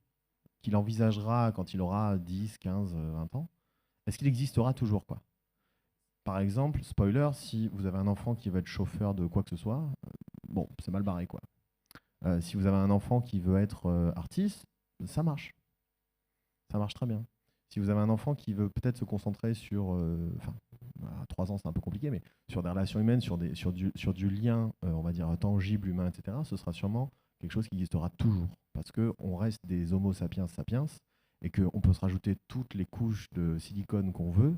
qu'il envisagera quand il aura 10, 15, 20 ans, est-ce qu'il existera toujours, quoi? Par exemple, spoiler, si vous avez un enfant qui veut être chauffeur de quoi que ce soit, bon, c'est mal barré, quoi. Si vous avez un enfant qui veut être artiste, ça marche. Ça marche très bien. Si vous avez un enfant qui veut peut-être se concentrer sur, à 3 ans c'est un peu compliqué, mais sur des relations humaines, sur du lien, on va dire tangible, humain, etc., ce sera sûrement quelque chose qui existera toujours. Parce qu'on reste des homo sapiens sapiens et qu'on peut se rajouter toutes les couches de silicone qu'on veut,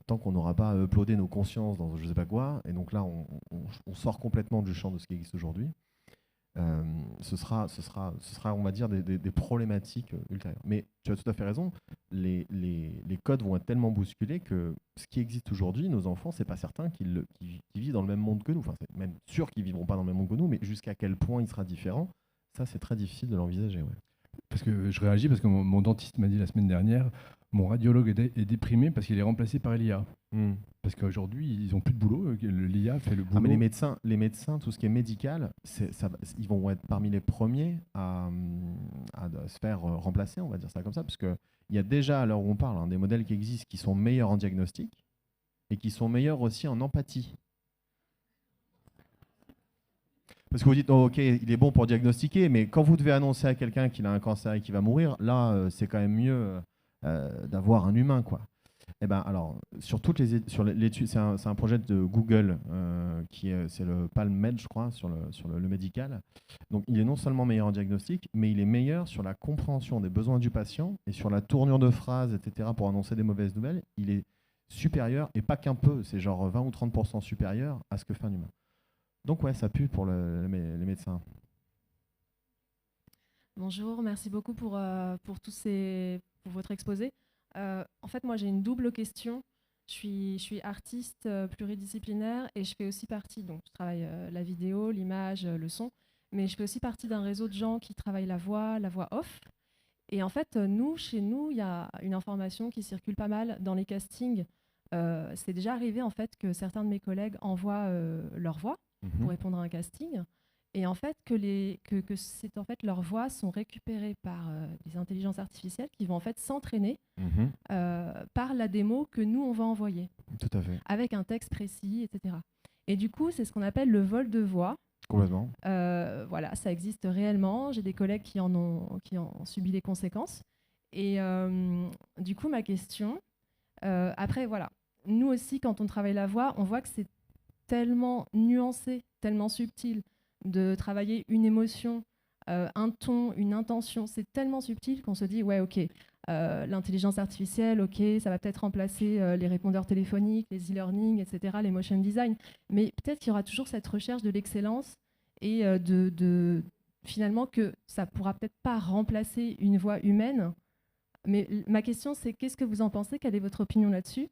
tant qu'on n'aura pas uploadé nos consciences dans je sais pas quoi. Et donc là, on sort complètement du champ de ce qui existe aujourd'hui. Ce sera, on va dire, des problématiques ultérieures. Mais tu as tout à fait raison, les codes vont être tellement bousculés que ce qui existe aujourd'hui, nos enfants, c'est pas certain qu'ils vivent dans le même monde que nous. Enfin, c'est même sûr qu'ils vivront pas dans le même monde que nous, mais jusqu'à quel point il sera différent, ça, c'est très difficile de l'envisager. Ouais. Parce que je réagis parce que mon dentiste m'a dit la semaine dernière, mon radiologue est déprimé parce qu'il est remplacé par l'IA. Parce qu'aujourd'hui, ils n'ont plus de boulot, l'IA fait le boulot. Ah, mais les médecins, tout ce qui est médical, ils vont être parmi les premiers à se faire remplacer, on va dire ça comme ça, parce qu'il y a déjà, à l'heure où on parle, des modèles qui existent qui sont meilleurs en diagnostic et qui sont meilleurs aussi en empathie. Parce que vous dites, oh, ok, il est bon pour diagnostiquer, mais quand vous devez annoncer à quelqu'un qu'il a un cancer et qu'il va mourir, là, c'est quand même mieux d'avoir un humain, quoi. Eh ben, alors, sur l'étude, c'est un projet de Google, c'est le PalmMed, je crois, sur le médical. Donc, il est non seulement meilleur en diagnostic, mais il est meilleur sur la compréhension des besoins du patient et sur la tournure de phrases, etc., pour annoncer des mauvaises nouvelles. Il est supérieur, et pas qu'un peu, c'est genre 20 ou 30% supérieur à ce que fait un humain. Donc ouais, ça pue pour les médecins. Bonjour, merci beaucoup pour votre exposé. En fait, moi j'ai une double question. Je suis artiste pluridisciplinaire et je fais aussi partie, donc je travaille la vidéo, l'image, le son, mais je fais aussi partie d'un réseau de gens qui travaillent la voix off. Et en fait, chez nous, il y a une information qui circule pas mal dans les castings. C'est déjà arrivé en fait que certains de mes collègues envoient leur voix pour répondre à un casting, et en fait que c'est en fait leurs voix sont récupérées par des intelligences artificielles qui vont en fait s'entraîner par la démo que nous on va envoyer. Tout à fait. Avec un texte précis, etc. Et du coup, c'est ce qu'on appelle le vol de voix. Complètement. Voilà, ça existe réellement. J'ai des collègues qui en ont subi les conséquences. Et du coup, ma question, après voilà, nous aussi quand on travaille la voix, on voit que c'est tellement nuancé, tellement subtil de travailler une émotion, un ton, une intention. C'est tellement subtil qu'on se dit, ouais, ok, l'intelligence artificielle, ok, ça va peut-être remplacer les répondeurs téléphoniques, les e-learning, etc., les motion design. Mais peut-être qu'il y aura toujours cette recherche de l'excellence et finalement que ça pourra peut-être pas remplacer une voix humaine. Mais ma question, c'est qu'est-ce que vous en pensez? Quelle est votre opinion là-dessus?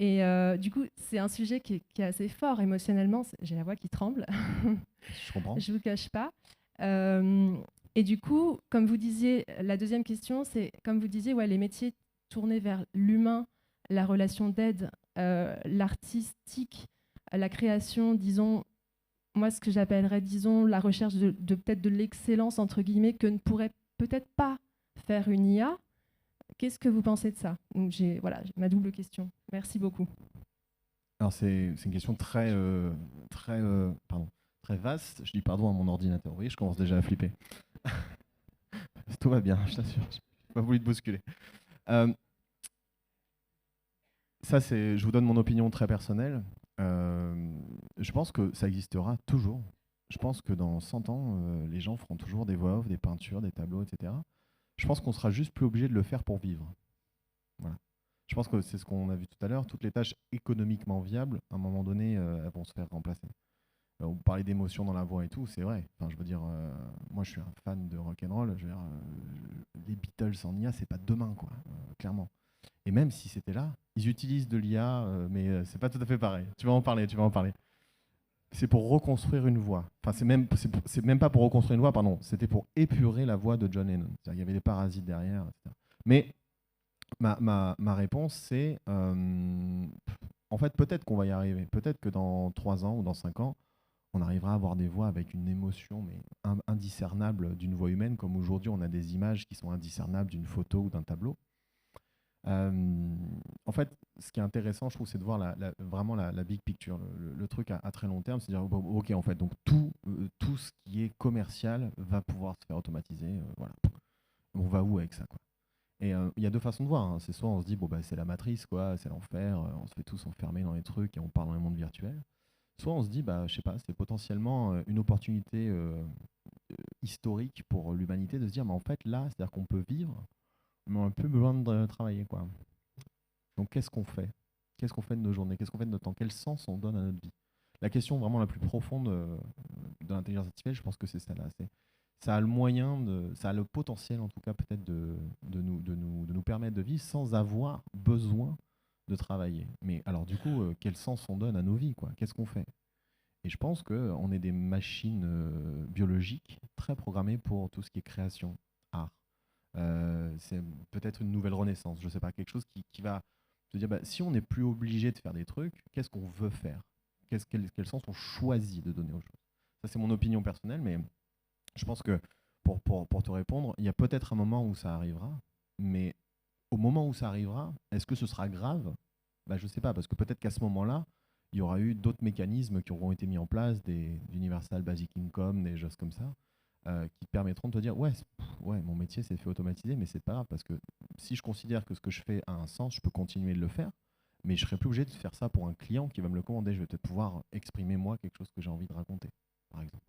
Et du coup, c'est un sujet qui est assez fort émotionnellement. J'ai la voix qui tremble. Je comprends. Je ne vous cache pas. Et du coup, comme vous disiez, la deuxième question, c'est, comme vous disiez, ouais, les métiers tournés vers l'humain, la relation d'aide, l'artistique, la création, disons, moi, ce que j'appellerais, disons, la recherche de peut-être de l'excellence, entre guillemets, que ne pourrait peut-être pas faire une IA. Qu'est-ce que vous pensez de ça? Donc j'ai ma double question. Merci beaucoup. Alors c'est une question très vaste. Je dis pardon à mon ordinateur. Vous voyez, je commence déjà à flipper. Tout va bien, je t'assure. Je n'ai pas voulu te bousculer. Je vous donne mon opinion très personnelle. Je pense que ça existera toujours. Je pense que dans 100 ans, les gens feront toujours des voix off, des peintures, des tableaux, etc. Je pense qu'on sera juste plus obligé de le faire pour vivre. Voilà. Je pense que c'est ce qu'on a vu tout à l'heure. Toutes les tâches économiquement viables, à un moment donné, elles vont se faire remplacer. On parlait d'émotions dans la voix et tout, c'est vrai. Enfin, je veux dire, moi, je suis un fan de rock'n'roll. Je veux dire, les Beatles en IA, c'est pas demain, quoi, clairement. Et même si c'était là, ils utilisent de l'IA, mais c'est pas tout à fait pareil. Tu vas en parler. C'est pour reconstruire une voix. Enfin, c'est même pas pour reconstruire une voix, pardon. C'était pour épurer la voix de John Lennon. C'est-à-dire qu'il y avait des parasites derrière, etc. Mais ma réponse, c'est en fait, peut-être qu'on va y arriver. Peut-être que dans 3 ans ou dans 5 ans, on arrivera à avoir des voix avec une émotion mais indiscernable d'une voix humaine, comme aujourd'hui on a des images qui sont indiscernables d'une photo ou d'un tableau. En fait, ce qui est intéressant, je trouve, c'est de voir vraiment la big picture, le truc à très long terme, c'est-à-dire, ok, en fait, donc tout ce qui est commercial va pouvoir se faire automatiser, voilà. On va où avec ça, quoi? Et il y a deux façons de voir, hein. C'est soit on se dit, bon, bah, c'est la matrice, quoi, c'est l'enfer, on se fait tous enfermer dans les trucs et on part dans les mondes virtuels. Soit on se dit, bah, je sais pas, c'est potentiellement une opportunité historique pour l'humanité de se dire, mais en fait, là, c'est-à-dire qu'on peut vivre, mais on a un peu besoin de travailler, quoi. Donc, qu'est-ce qu'on fait? Qu'est-ce qu'on fait de nos journées? Qu'est-ce qu'on fait de notre temps? Quel sens on donne à notre vie? La question vraiment la plus profonde de l'intelligence artificielle, je pense que c'est celle-là. Ça a le moyen, ça a le potentiel, en tout cas, peut-être de nous permettre de vivre sans avoir besoin de travailler. Mais alors, du coup, quel sens on donne à nos vies, quoi? Qu'est-ce qu'on fait? Et je pense qu'on est des machines biologiques très programmées pour tout ce qui est création, art. C'est peut-être une nouvelle renaissance, je ne sais pas, quelque chose qui va se dire, bah, si on n'est plus obligé de faire des trucs, qu'est-ce qu'on veut faire? Quel sens on choisit de donner aux choses? Ça, c'est mon opinion personnelle, mais je pense que pour te répondre, il y a peut-être un moment où ça arrivera, mais au moment où ça arrivera, est-ce que ce sera grave? Bah, je ne sais pas, parce que peut-être qu'à ce moment-là, il y aura eu d'autres mécanismes qui auront été mis en place, des Universal Basic Income, des choses comme ça, qui te permettront de te dire, ouais, ouais, mon métier s'est fait automatiser, mais c'est pas grave, parce que si je considère que ce que je fais a un sens, je peux continuer de le faire, mais je serai plus obligé de faire ça pour un client qui va me le commander. Je vais peut-être pouvoir exprimer moi quelque chose que j'ai envie de raconter, par exemple.